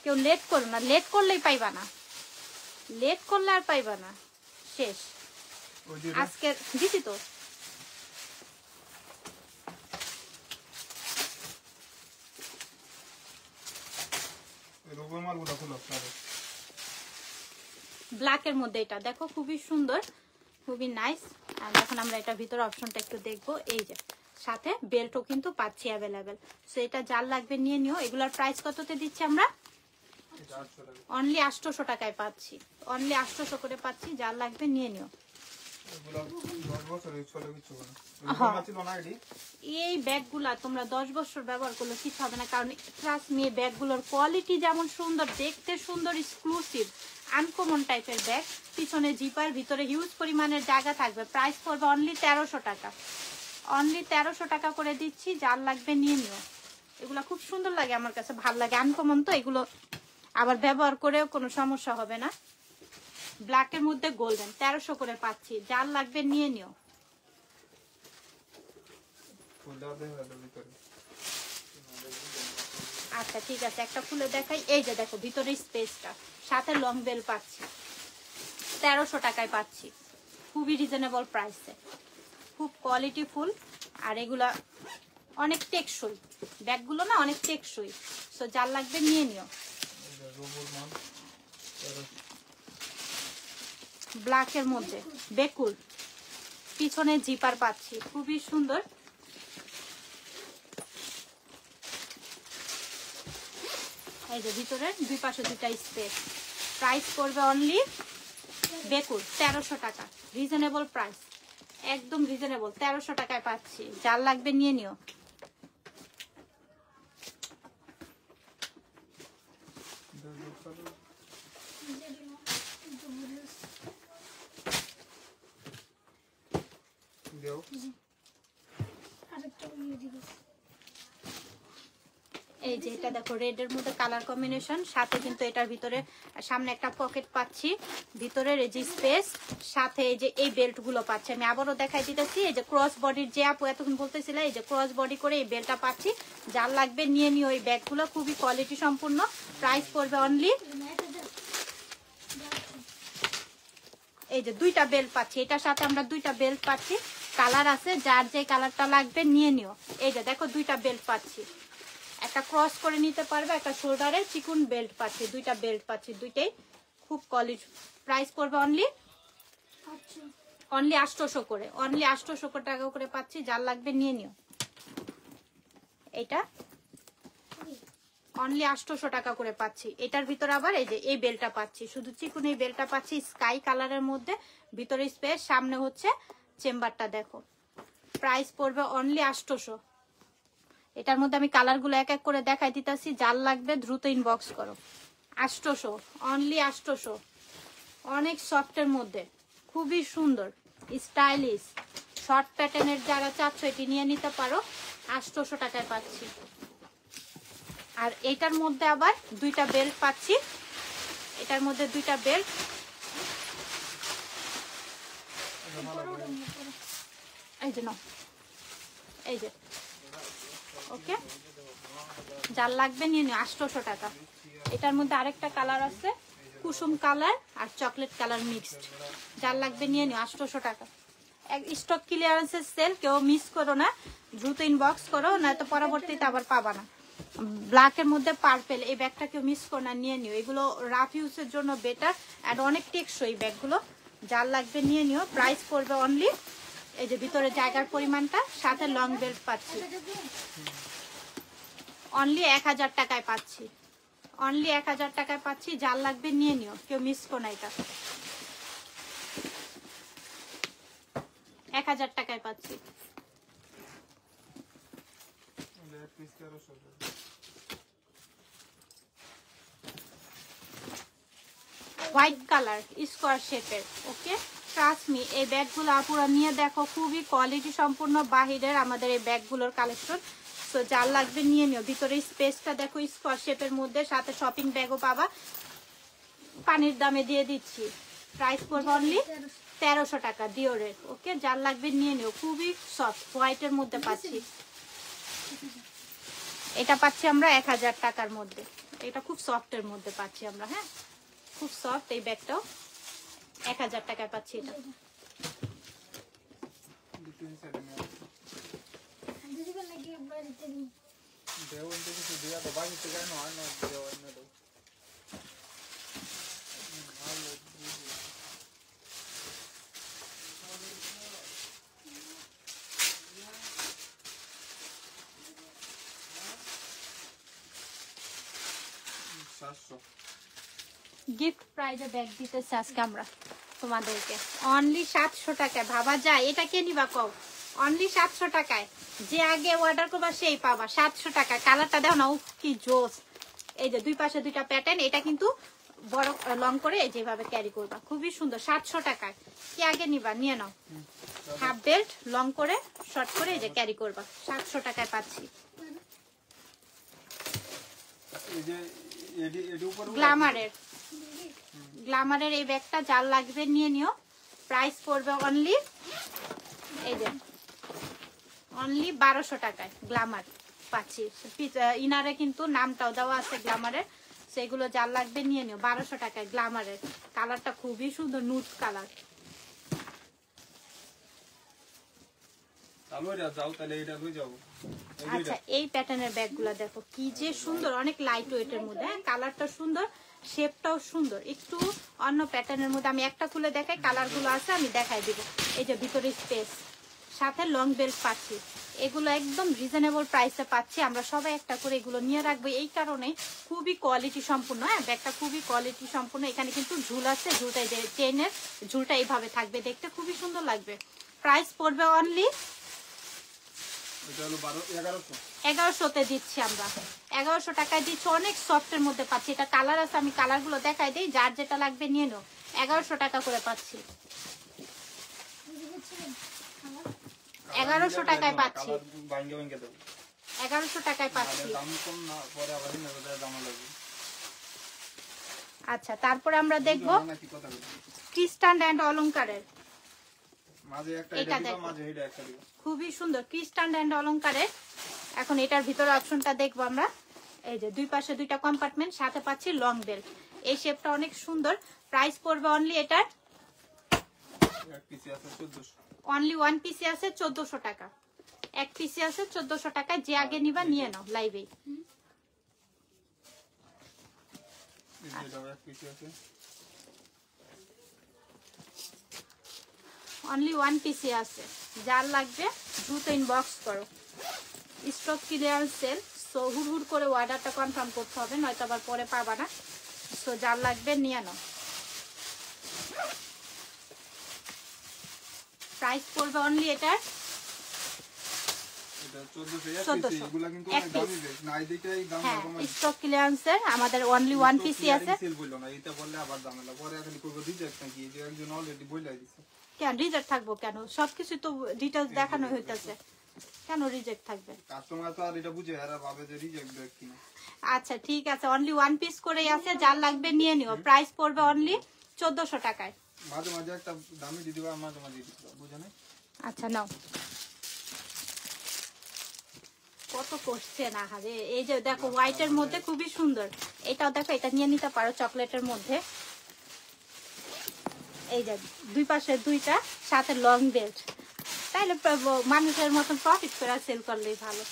কেউ লেট করো না, লেট করলেই পাইবা না, লেট করলে আর পাইবা না, শেষ। আজকে দিছি তো। ব্ল্যাকের মধ্যে এটা দেখো খুবই সুন্দর, খুবই নাইস। আর এখন আমরা এটা ভিতরে অপশনটা একটু দেখবো। এই যে সাথে বেল্টও কিন্তু পাচ্ছি অ্যাভেলেবেল। সো এটা যার লাগবে নিয়ে নিও। এগুলার প্রাইস কততে দিচ্ছি আমরা? অনলি 800 টাকায় পাচ্ছি, অনলি 800 করে পাচ্ছি। যার লাগবে নিয়ে নিও। এই ব্যাগগুলা তোমরা 10 বছর ব্যবহার করলে কিছু হবে না, কারণ ট্রাস্ট মি, ব্যাগগুলোর কোয়ালিটি যেমন সুন্দর, দেখতে সুন্দর, এক্সক্লুসিভ, আনকমন টাইপের ব্যাগ। পিছনে জিপার, ভিতরে হিউজ পরিমাণের জায়গা থাকবে। প্রাইস পড়বে অনলি 1300 টাকা, অনলি 1300 টাকা করে দিচ্ছি। যার লাগবে নিয়ে নিও। এগুলো খুব সুন্দর লাগে, আমার কাছে ভালো লাগে, আনকমন তো, এগুলো আবার ব্যবহার করেও কোনো সমস্যা হবে না। ব্ল্যাকের মধ্যে গোল্ডেন, 1300 করে পাচ্ছি। যার লাগবে নিয়ে নিও। আচ্ছা ঠিক আছে, একটা খুলে দেখাই। এই যে দেখো ভিতরে স্পেসটা, সাথে লং বেল পাচ্ছি, 1300 টাকায় পাচ্ছি, খুবই রিজনেবল প্রাইসে, খুব কোয়ালিটি ফুল। আর এগুলা অনেক টেকসই, ব্যাগগুলো না অনেক টেকসই। সো যার লাগবে নিয়ে নিও। ব্ল্যাকের মধ্যে বেকুল, পিছনে জিপার পাচ্ছি, খুবই সুন্দর। এই যে ভিতরের দুই পাশে দুইটা স্পেস। প্রাইস করবে অনলি বেকুল 1300 টাকা, রিজনেবল প্রাইস, একদম রিজনেবল। 1300 টাকায় পাচ্ছি। যার লাগবে নিয়ে নিও। এই যে এটা দেখো রেড এর মধ্যে কালার কম্বিনেশন, সাথে কিন্তু এটার ভিতরে সামনে একটা পকেট পাচ্ছি, ভিতরের এই যে স্পেস, সাথে এই যে এই বেল্ট গুলো পাচ্ছি। আমি আবারও দেখাই দিতেছি, এই যে ক্রস বডির যে আপু এতক্ষণ বলতেছিল, এই যে ক্রস বডি করে এই বেল্টটা পাচ্ছি। যার লাগবে নিয়ে নিও এই ব্যাগগুলো, খুবই কোয়ালিটি সম্পূর্ণ। প্রাইস পড়বে অনলি, এই যে দুইটা বেল্ট পাচ্ছি, এটার সাথে আমরা দুইটা বেল্ট পাচ্ছি, কালার আছে, যার যে কালারটা লাগবে নিয়ে নিও। এই যে দেখো দুইটা বেল্ট পাচ্ছি, একটা ক্রস করে নিতে পারবে, একটা শোল্ডারের চিকুন বেল্ট পাচ্ছি, দুইটা বেল্ট পাচ্ছি, দুইটাই খুব কোয়ালিটি। প্রাইস পড়বে অনলি 800 করে, অনলি 800 টাকা করে পাচ্ছি। যার লাগবে নিয়ে নিও। এটা অনলি 800 টাকা করে পাচ্ছি। এটার ভিতরে আবার এই যে এই বেলটা পাচ্ছি, শুধু চিকুন এই বেলটা পাচ্ছি স্কাই কালারের মধ্যে, ভিতরে স্পেস, সামনে হচ্ছে চেম্বারটা। দেখো প্রাইস পড়বে অনলি 800। এটার মধ্যে আমি কালারগুলো এক এক করে দেখাই দিতেছি, যার লাগবে দ্রুত ইনবক্স করো। 800, অনলি 800। অনেক সফটের মধ্যে, খুবই সুন্দর স্টাইলিশ শর্ট প্যাটার্নের যারা চাচ্ছ এটি নিয়ে নিতে পারো, 800 টাকায় পাচ্ছি। আর এটার মধ্যে আবার দুইটা বেল্ট পাচ্ছি, এটার মধ্যে দুইটা বেল্ট, এই যে নাও, এই যে ওকে, যার লাগবে নিয়ে নিও, 800 টাকা। এটার মধ্যে আরেকটা কালার আছে, কুসুম কালার আর চকলেট কালার মিক্সড, যার লাগবে নিয়ে নিও, 800 টাকা। স্টক ক্লিয়ারেন্সের সেল, কেউ মিস করো না, দ্রুত ইনবক্স করো, নয়তো পরবর্তীতে আবার পাবা না। ব্ল্যাকের মধ্যে পার্পেল, এই ব্যাগটা কেউ মিস করো না, নিয়ে নিও। এগুলো রাফ ইউজের জন্য বেটার আর অনেক টেকসই ব্যাগগুলো, যার লাগবে নিয়ে নিও। প্রাইস পড়বে অনলি, এই যে ভিতরে জায়গার পরিমাণটা, সাথে লং বেল্ট পাচ্ছি, অনলি 1000 টাকায় পাচ্ছি, অনলি 1000 টাকায় পাচ্ছি। যার লাগবে নিয়ে নিও, কেউ মিস করো না। এটা 1000 টাকায় পাচ্ছি। হোয়াইট কালার স্কোয়ার শেপের, ওকে ট্রাস্ট মি, এই ব্যাগগুলো আপুরা নিয়ে দেখো, খুবই কোয়ালিটি সম্পূর্ণ বাহিরের আমাদের এই ব্যাগগুলোর কালেকশন। তো যার লাগবে নিয়ে নিও। ভিতরে স্পেসটা দেখো স্কোয়ার শেপের মধ্যে, সাথে শপিং ব্যাগও পাবা, পানির দামে দিয়ে দিচ্ছি। প্রাইস পড়বে অনলি 1300 টাকা ডিওরের, ওকে যার লাগবে নিয়ে নিও। খুবই সফট হোয়াইটের মধ্যে পাচ্ছি, এটা পাচ্ছি আমরা 1000 টাকার মধ্যে, এটা খুব সফটের মধ্যে পাচ্ছি আমরা, হ্যাঁ খুব সফট। এই ব্যাগটাও 1000 টাকায় পাচ্ছি। এটা গিফট প্রাইজে ব্যাগ দিতেছি আজকে আমরা তোমাদেরকে অনলি 700 টাকায়। ভাবা যায় এটা কে নিবা কও, অনলি 700 টাকায়। যে আগে অর্ডার করবা সেই পাবা 700 টাকায়। কালারটা দেখো না, কি জোস। এই যে দুই পাশে দুইটা প্যাটার্ন, এটা কিন্তু বড় লং করে এই যেভাবে ক্যারি করবা, খুবই সুন্দর। 700 টাকায় কি আগে নিবা নিয়ে নাও। হাফ বেল্ট লং করে শর্ট করে এই যে ক্যারি করবা, 700 টাকায় পাচ্ছি। গ্ল্যামারের এই ব্যাগটা যার লাগবে নিয়ে নিও। প্রাইস পড়বে অনলি, এই যে অনলি 1200 টাকায় গ্ল্যামার পাচ্ছি। ইনারে কিন্তু নামটাও দেওয়া আছে গ্ল্যামারের, সেগুলো যার লাগবে নিয়ে নিও। 1200 টাকায় গ্ল্যামারের, কালারটা খুবই সুন্দর, নুড কালার। আচ্ছা এই প্যাটার্নের ব্যাগগুলো দেখো কি যে সুন্দর, অনেক লাইট ওয়েটের মধ্যে, কালারটা সুন্দর, শেপটাও সুন্দর, একটু অন্য প্যাটার্নের মধ্যে। আমি একটা খুলে দেখাই, কালারগুলো আছে আমি দেখাই দিব। এই যে ভিতরে স্পেস, সাথে লং বেল্ট পাচ্ছি, এগুলো একদম রিজনেবল প্রাইসে পাচ্ছি। আমরা সবাই একটা করে এগুলো নিয়ে রাখবো, এই কারণে খুবই কোয়ালিটি সম্পূর্ণ। হ্যাঁ ব্যাগটা খুবই কোয়ালিটি সম্পূর্ণ। এখানে কিন্তু ঝুল আছে, ঝুলটা যে চেনের ঝুলটা এইভাবে থাকবে, দেখতে খুবই সুন্দর লাগবে। প্রাইস পড়বে অনলি এটা হলো 1100 1100-তে দিচ্ছি আমরা। 1100 টাকায় দিচ্ছি, অনেক সফটের মধ্যে পাচ্ছি। এটা কালার আছে, আমি কালারগুলো দেখাই দিই, যার যেটা লাগবে নিয়ে নাও। 1100 টাকা করে পাচ্ছি, 1100 টাকায় পাচ্ছি, 1100 টাকায় পাচ্ছি। আচ্ছা, তারপরে আমরা দেখবো ক্রিস্টান এন্ড অলংকারের। এটা দেখো খুবই সুন্দর, ক্রিস্টান এন্ড অলংকারের। এখন এটার ভিতরে অপশনটা দেখবো আমরা। এই যে দুই পাশে দুইটা কম্পার্টমেন্ট, সাথে পাচ্ছি লং বেল্ট। এই শেপটা অনেক সুন্দর। প্রাইস পড়বে অনলি এটার অনলি ওয়ান পিসি আছে 1400 টাকা। এক পিসি আছে 1400 টাকা। যে আগে নিবা নিয়ে নাও লাইভে। অনলি ওয়ান পিসি আছে, যার লাগবে দ্রুত ইনবক্স করো। স্টক ক্লিয়ারেন্স সেল, সো হুড় করে অর্ডারটা কনফার্ম করতে হবে, নয়তো আবার পরে পাবা না। সো যার লাগবে নিয়ে নাও। প্রাইস পড়বে অনলি এটার 1400। স্টক ক্লিয়ারেন্সের আমাদের অনলি ওয়ান পিসি আছে। কেন রিজেক্ট থাকবো কেন? সবকিছু তো ডিটেইলস দেখানো হইতাছে, কেন রিজেক্ট থাকবে? কাস্টমার তো আর এটা বুঝে এরা ভাবে যে রিজেক্ট দেয় কিনা। আচ্ছা ঠিক আছে, অনলি ওয়ান পিস করেই আছে, যার লাগবে নিয়ে নিও। প্রাইস পড়বে অনলি 1400 টাকায়। মাঝে মাঝে একটা দামি দিয়ে দিবা, মাঝে মাঝে দিবা, বুঝা নাই? আচ্ছা নাও। কত কোশ্চেন আহারে। এই যে দেখো হোয়াইটের মধ্যে খুবই সুন্দর, এটাও দেখো, এটা নিয়ে নিতে পারো চকলেটের মধ্যে। এই যে দুই পাশে দুইটা, সাথে লং বেল্ট। তাইলে মানুষের মতন প্রফিট করে সেল করলেই ভালো।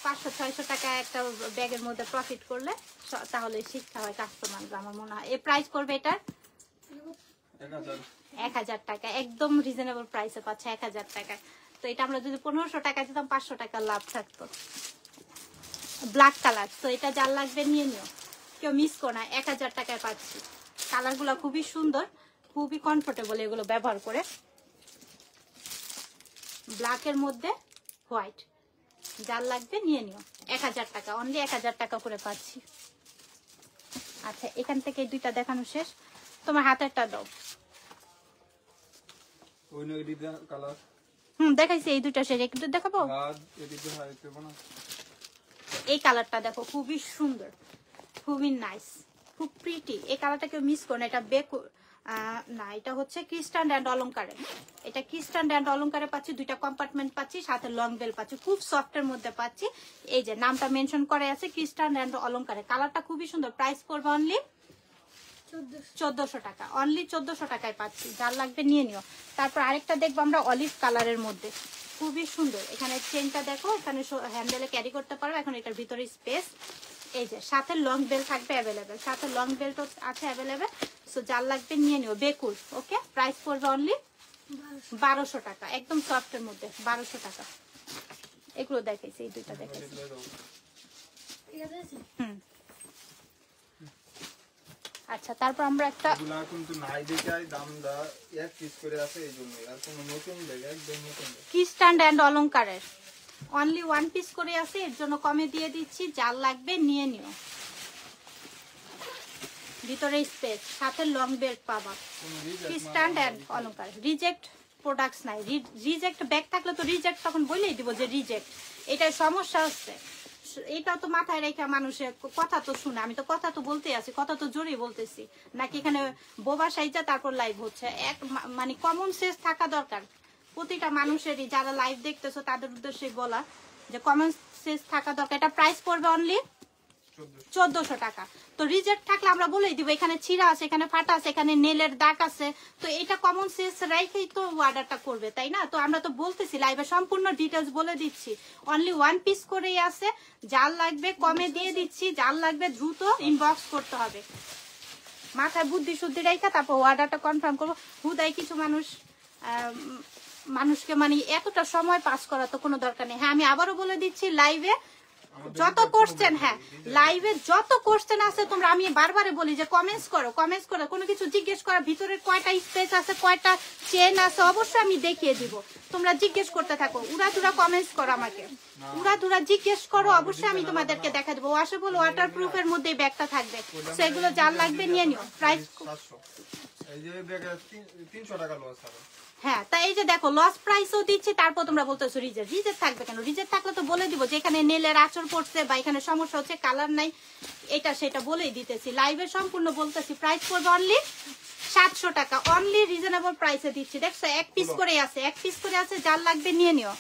500-600 টাকা একটা ব্যাগের মধ্যে প্রফিট করলে তাহলে শিক্ষা হয় কাস্টমার, আমার মনে হয়। এই প্রাইস করবে এটার 1000 টাকা। একদম রিজনেবল প্রাইসে পাচ্ছে 1000 টাকায়। তো এটা আমরা যদি 1500 টাকা দিতাম 500 টাকার লাভ থাকতো। ব্ল্যাক কালার, তো এটা যার লাগবে নিয়ে নিও, কেউ মিস করো না। 1000 টাকায় পাচ্ছি। কালারগুলো খুবই সুন্দর, খুবই কমফোর্টেবল এগুলো ব্যবহার করে। ব্ল্যাকের মধ্যে হোয়াইট, যার লাগবে নিয়ে নিও। 1000 টাকা, অনলি 1000 টাকা করে পাচ্ছি। আচ্ছা এখান থেকে এই দুইটা দেখানো শেষ, তোমার হাতেরটা দাও। দেখাইছি এই দুইটা শেষ, একটু দেখাবো। এই কালারটা দেখো খুবই সুন্দর, খুবই নাইস, খুব প্রিটি। এই কালারটা কেউ মিস করো না। এটা না, এটা হচ্ছে ক্রিস্টান এন্ড অলংকারে। এটা ক্রিস্টান এন্ড অলংকারে পাচ্ছি, দুইটা কম্পার্টমেন্ট পাচ্ছি, সাথে লং বেল পাচ্ছি, খুব সফটের মধ্যে পাচ্ছি। এই যে নামটা মেনশন করে আছে ক্রিস্টান এন্ড অলংকারে। কালারটা খুবই সুন্দর। প্রাইস পড়বে অনলি 1400 টাকা। অনলি 1400 টাকায় পাচ্ছি, যার লাগবে নিয়ে নিও। তারপর আরেকটা দেখবো আমরা অলিভ কালারের মধ্যে, খুবই সুন্দর। এখানে চেনটা দেখো, এখানে হ্যান্ডেলে ক্যারি করতে পারবে। এখন এটার ভিতরে স্পেস। এই যে সাথে লং বেল্ট থাকবে অ্যাভেলেবেল, সাথে লং বেল্ট আছে অ্যাভেলেবেল। সো যার লাগবে নিয়ে নিও। বেকুল, ওকে। প্রাইস পড়বে অনলি 1200 টাকা, একদম সফটের মধ্যে 1200 টাকা। এগুলো দেখাইছি, এই দুইটা দেখাইছি। আচ্ছা তারপর আমরা একটা ক্রিস্টান এন্ড অলংকারের অনলি ওয়ান পিস করে আছে, এর জন্য কমে দিয়ে দিচ্ছি। যার লাগবে নিয়ে নিও। ভিতরে স্পেস, সাথে লং বেল্ট পাবা। ক্রিস্টান এন্ড অলংকার। রিজেক্ট প্রোডাক্টস নাই। রিজেক্ট ব্যাগ থাকলে তো রিজেক্ট তখন বলেই দিব যে রিজেক্ট। এটাই সমস্যা হচ্ছে। এটা তো মাথায় রেখে মানুষের কথা তো শুনে। আমি তো কথা তো বলতে আছি, কথা তো জোরে বলতেছি নাকি এখানে বোবা সাইজা তারপর লাইভ হচ্ছে। মানে কমন সেন্স থাকা দরকার প্রতিটা মানুষেরই। যারা লাইভ দেখতেছো তাদের উদ্দেশ্যে বলা যে কমন সেন্স থাকা দরকার। এটা প্রাইস পড়বে অনলি 1400 টাকা। তো রিজেক্ট থাকলে আমরা বলেই দিব এখানে ছিঁড়া আছে, এখানে ফাটা আছে, এখানে নেলের দাগ আছে। তো এটা কমন সেন্স রেখেই তো অর্ডারটা করবে, তাই না? তো আমরা তো বলতেছি লাইভে সম্পূর্ণ ডিটেলস বলে দিচ্ছি। অনলি ওয়ান পিস করেই আছে, যার লাগবে কমে দিয়ে দিচ্ছি, যার লাগবে দ্রুত ইনবক্স করতে হবে। মাথায় বুদ্ধি শুদ্ধি রেখে তারপর অর্ডারটা কনফার্ম করবো। হুদাই কিছু মানুষকে মানে এতটা সময় পাস করা তো কোনো দরকার নেই। হ্যাঁ আমি আবারও বলে দিচ্ছি লাইভে যত কোশ্চেন, হ্যাঁ লাইভে যত কোশ্চেন আছে তোমরা, আমি বারবারে বলি যে কমেন্টস করো, কোনো কিছু জিজ্ঞেস করো, ভিতরে কয়টা স্পেস আছে, কয়টা চেন আছে, অবশ্যই আমি দেখিয়ে দিব। তোমরা জিজ্ঞেস করতে থাকো, উড়াধুরা কমেন্টস করো, আমাকে উড়াধুরা জিজ্ঞেস করো, অবশ্যই আমি তোমাদেরকে দেখা দেবো। ওয়াশেবল ওয়াটার প্রুফের মধ্যে ব্যাগটা থাকবে, সেগুলো যার লাগবে নিয়ে নিও। প্রাইস এই যে ব্যাগ 300 টাকা লস হবে। হ্যাঁ, তাই এই যে দেখো লস প্রাইসও দিচ্ছি, তারপর তোমরা বলতেছো রিজেক্ট থাকবে কেন? রিজেক্ট থাকলে তো বলে দিব যে এখানে নেলের আঁচড় পড়ছে বা এখানে সমস্যা হচ্ছে, কালার নাই, এটা সেটা বলেই দিতেছি। লাইভে সম্পূর্ণ বলতেছি। প্রাইস পড়বে অনলি 700 টাকা, অনলি রিজনেবল প্রাইসে দিচ্ছি। দেখছো এক পিস করে আছে, যার লাগবে নিয়ে নিও।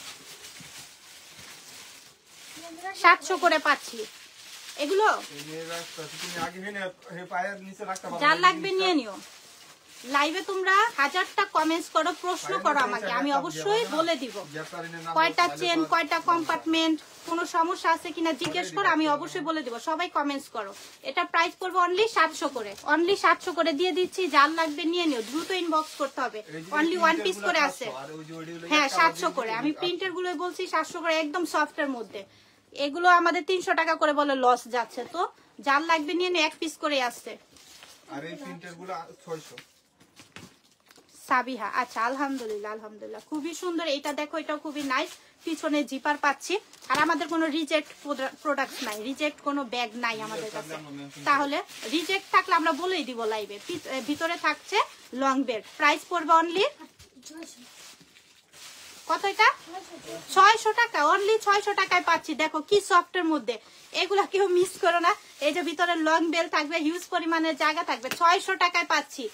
700 করে পাচ্ছি এগুলো, যার লাগবে নিয়ে নিও। লাইভে তোমরা 1000টা কমেন্টস করো, প্রশ্ন করো আমাকে, আমি অবশ্যই বলে দিব কয়টা চেন, কয়টা কম্পার্টমেন্ট, কোনো সমস্যা আছে কিনা জিজ্ঞেস করো, আমি অবশ্যই বলে দিব। সবাই কমেন্টস করো। এটা প্রাইস পড়বে অনলি 700 করে, অনলি 700 করে দিয়ে দিচ্ছি। যার লাগবে নিয়ে নিও, দ্রুত ইনবক্স করতে হবে। অনলি 1 পিস করে আছে। হ্যাঁ 700 করে, আমি প্রিন্টের গুলো বলছি 700 করে, একদম সফটের মধ্যে। এগুলো আমাদের 300 টাকা করে বলে লস যাচ্ছে, তো যার লাগবে নিয়ে নিও, 1 পিস করে আসছে। আর এই প্রিন্টের গুলো 600। সাবিহা, আচ্ছা আলহামদুলিল্লাহ, খুবই সুন্দর। এটা দেখো, এটা খুবই নাইস, পিছনে জিপার পাচ্ছি। আর আমাদের কোনো রিজেক্ট প্রোডাক্ট নাই, রিজেক্ট কোনো ব্যাগ নাই আমাদের কাছে। তাহলে রিজেক্ট থাকলে আমরা বলেই দিব লাইভে। ভিতরে থাকছে লং বেড, প্রাইস পড়বে অনলি কত? এটা 600 টাকা, অনলি 600 টাকায় পাচ্ছি। দেখো কি সফটের মধ্যে, এগুলা কেউ মিস করো না। এই যে ভিতরে লং বেল থাকবে, হিউজ পরিমাণের জায়গা থাকবে, 600 টাকায় পাচ্ছি।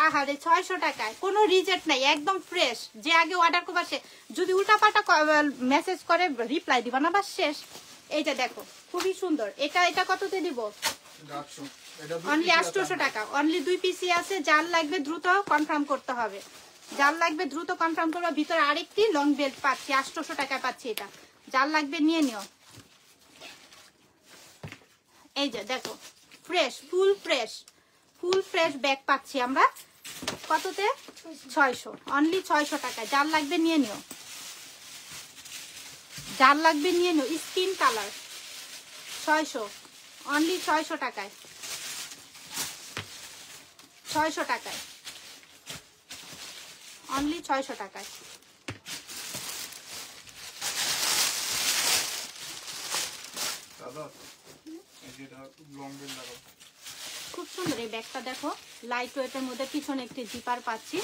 আহারে 600 টাকায় কোনো রিজেক্ট নাই, একদম ফ্রেশ। যে আগে অর্ডার করবা সে যদি উল্টাপাল্টা মেসেজ করে রিপ্লাই দিবা না, বাস শেষ। এই যে দেখো খুবই সুন্দর। এটা কততে দিব? অনলি 800 টাকা, অনলি 2 পিসি আছে। যার লাগবে দ্রুত কনফার্ম করতে হবে, যার লাগবে দ্রুত কনফার্ম করবে। ভিতরে আরেকটি লং বেল্ট পাচ্ছি, 800 টাকায় পাচ্ছি। এটা যার লাগবে নিয়ে নিও। এই যে দেখো ফ্রেশ, ফুল ফ্রেশ ব্যাগ পাচ্ছি আমরা। কততে? 600, অনলি 600 টাকা। যার লাগবে নিয়ে নিও, যার লাগবে নিয়ে নিও। স্কিন কালার 600, অনলি 600 টাকায়, 600 টাকায়, অনলি 600 টাকায়। খুব সুন্দর এই ব্যাগটা দেখো, লাইট ওয়েটের মধ্যে, পিছনে একটি জিপার পাচ্ছি।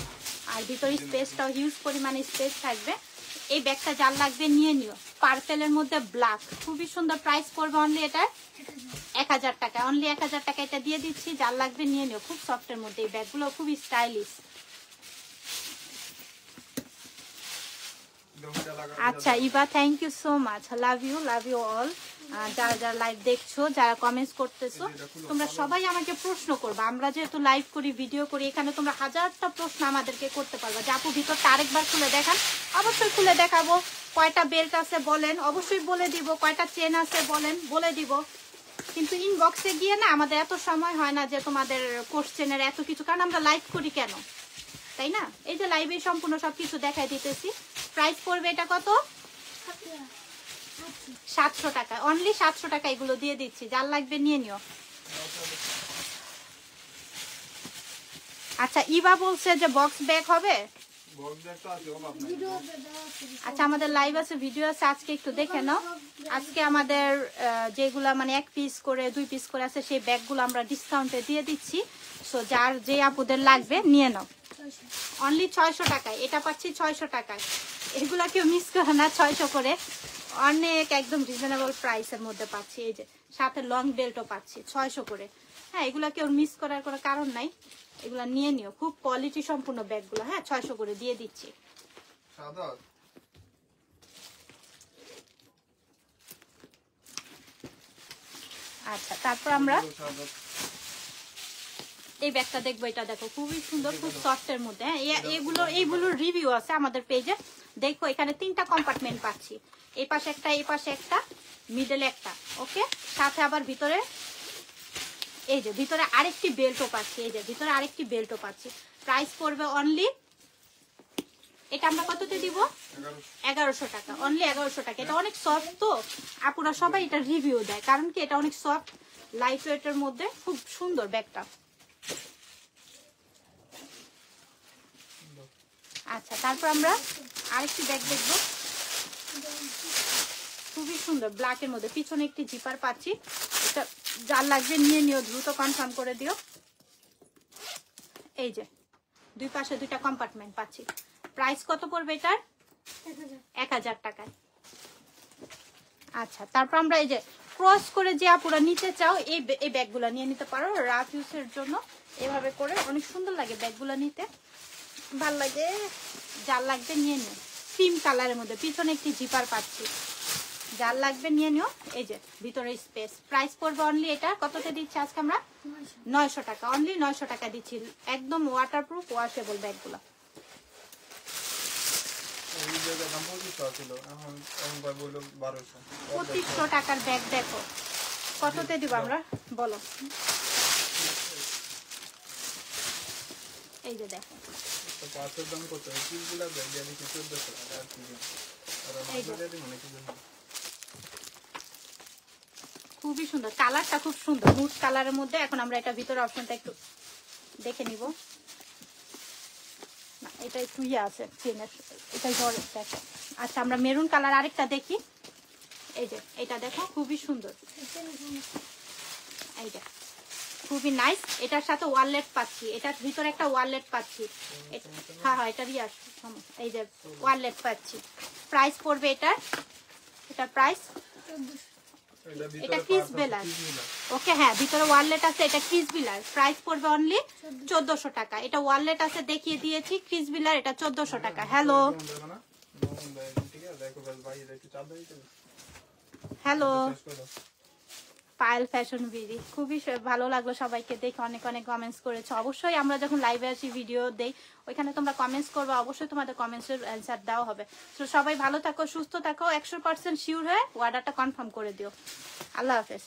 আর ভিতরে স্পেসটাও হিউজ পরিমাণে স্পেস থাকবে। এই ব্যাগটা যার লাগবে নিয়ে নিও। পার্পেলের মধ্যে ব্ল্যাক, খুবই সুন্দর। প্রাইস পড়বে অনলি এটা 1000 টাকা, অনলি 1000 টাকা এটা দিয়ে দিচ্ছি। যার লাগবে নিয়ে নিও। খুব সফটের মধ্যে এই ব্যাগগুলো, খুবই স্টাইলিশ। আচ্ছা Eva, thank you so much, love you all. যারা যারা লাইভ দেখছো, যারা কমেন্টস করতেছো, তোমরা সবাই আমাকে প্রশ্ন করবা। আমরা যেহেতু লাইভ করি, ভিডিও করি, এখানে তোমরা 1000টা প্রশ্ন আমাদেরকে করতে পারবা। যে আপু ভিতরটা আরেকবার খুলে দেখান, অবশ্যই খুলে দেখাবো। কয়টা বেল্ট আছে বলেন, অবশ্যই বলে দিব। কয়টা চেন আছে বলেন, বলে দিব। কিন্তু ইনবক্সে গিয়ে না আমাদের এত সময় হয় না যে তোমাদের কোশ্চেনের এত কিছু, কারণ আমরা লাইভ করি কেন, তাই না? এই যে লাইভে সম্পূর্ণ সবকিছু দেখাই দিতেছি। প্রাইস পড়বে এটা কত? 700 টাকা, অনলি 700 টাকা এগুলো দিয়ে দিচ্ছি। যার লাগবে নিয়ে নিও। আচ্ছা ইভা বলছে যে বক্স ব্যাগ হবে। আচ্ছা আমাদের লাইভ আছে, ভিডিও আছে, আজকে একটু দেখে নাও। আজকে আমাদের যেগুলা মানে 1 পিস করে 2 পিস করে আছে, সেই ব্যাগগুলো আমরা ডিসকাউন্টে দিয়ে দিচ্ছি। সো যার যে আপুদের লাগবে নিয়ে নাও। অনলি 600 টাকায় এটা পাচ্ছি, 600 টাকায়। এগুলা কেউ মিস করে না, 600 করে, অনেক একদম রিজনেবল প্রাইসের মধ্যে পাচ্ছি। এই যে সাথে লং বেল্টও পাচ্ছি 600 করে। হ্যাঁ এগুলা কেউ মিস করার কোনো কারণ নাই, এগুলা নিয়ে নিও। খুব কোয়ালিটি সম্পূর্ণ ব্যাগগুলো। হ্যাঁ 600 করে দিয়ে দিচ্ছি। আচ্ছা তারপর আমরা এই ব্যাগটা দেখবো। এটা দেখো খুবই সুন্দর, খুব সফটের মধ্যে। হ্যাঁ এইগুলোর রিভিউ আছে আমাদের পেজে, দেখো। এখানে 3টা কম্পার্টমেন্ট পাচ্ছি, এই পাশে একটা, এই পাশে একটা, মিডলে একটা। ওকে, সাথে আবার ভিতরে এই যে ভিতরে আরেকটি বেল্টও পাচ্ছি। এই যে ভিতরে আরেকটি বেল্টও পাচ্ছি। প্রাইস পড়বে অনলি এটা আমরা কততে দিব? 1100 1100 টাকা, অনলি 1100 টাকা। এটা অনেক সফট, তো আপুরা সবাই এটা রিভিউ দেয়, কারণ কি এটা অনেক সফট, লাইট ওয়েটের মধ্যে, খুব সুন্দর ব্যাগটা। আচ্ছা, তারপর আমরা আরেকটি ব্যাগ দেখবো, খুবই সুন্দর ব্ল্যাকের মধ্যে, পিছনে একটি জিপার পাচ্ছি। এটা যার লাগবে নিয়ে নিও, দ্রুত কনফার্ম করে দিও। এই যে দুই পাশে দুইটা কম্পার্টমেন্ট পাচ্ছি। প্রাইস কত পড়বে এটার? 1000 টাকায়। আচ্ছা, তারপর আমরা এই যে ক্রস করে যে আপুরা নিতে চাও, এই ব্যাগগুলো নিয়ে নিতে পারো রাফ ইউজের জন্য। এভাবে করে অনেক সুন্দর লাগে ব্যাগগুলো নিতে, ভাল লাগে। যার লাগবে নিয়ে নিও, ক্রিম কালারের মধ্যে, পিছনে একটি জিপার পাচ্ছি। যার লাগবে নিয়ে নিও। এই যে ভিতরে স্পেস। প্রাইস পড়বে অনলি, এটা কততে দিচ্ছি আজকে আমরা? 900 টাকা, অনলি 900 টাকা দিচ্ছি। একদম ওয়াটারপ্রুফ, ওয়াশেবল ব্যাগগুলো। এই জায়গায় দাম 2500 ছিল, এখন ভাই বললো 1200। 2500 টাকার ব্যাগ দেখো, কততে দিব আমরা বলো? এই যে দেখো, তো পাঁচের দাম কত? কিগুলা ব্যাগ দিয়ে কি 1400 টাকা আর কি? আর এই যে। আমাদের মানে কি জানো, খুবই সুন্দর, কালারটা খুব সুন্দর, নুট কালারের মধ্যে। এখন আমরা এটা ভিতরে অপশনটা একটু দেখে নিব। না, এটা একটু ইয়ে আছে চেনের, এটাই ধরে দেখো। আচ্ছা, আমরা মেরুন কালার আরেকটা দেখি। এই যে এটা দেখো, খুবই সুন্দর, এই যে খুবই নাইস। এটার সাথে ওয়ালেট পাচ্ছি, এটার ভিতরে একটা ওয়ালেট পাচ্ছি। হ্যাঁ হ্যাঁ, এটারই আসবে। এই যে ওয়ালেট পাচ্ছি। প্রাইস পড়বে এটার প্রাইস, এটা ক্রিস বেলার। ওকে, হ্যাঁ, ভিতরে ওয়ালেট আছে, এটা ক্রিস বিলার। প্রাইস পড়বে অনলি 1400 টাকা। এটা ওয়ালেট আছে দেখিয়ে দিয়েছি, ক্রিস বিলার, এটা 1400 টাকা। Hello hello, Payel fashion BD. খুবই ভালো লাগলো সবাইকে দেখে, অনেক অনেক কমেন্টস করেছো। অবশ্যই আমরা যখন লাইভে আসি, ভিডিও দেই, ওইখানে তোমরা কমেন্টস করবে, অবশ্যই তোমাদের কমেন্টসের অ্যান্সার দেওয়া হবে। তো সবাই ভালো থাকো, সুস্থ থাকো, 100% শিওর হয়ে অর্ডারটা কনফার্ম করে দিও। আল্লাহ হাফেজ।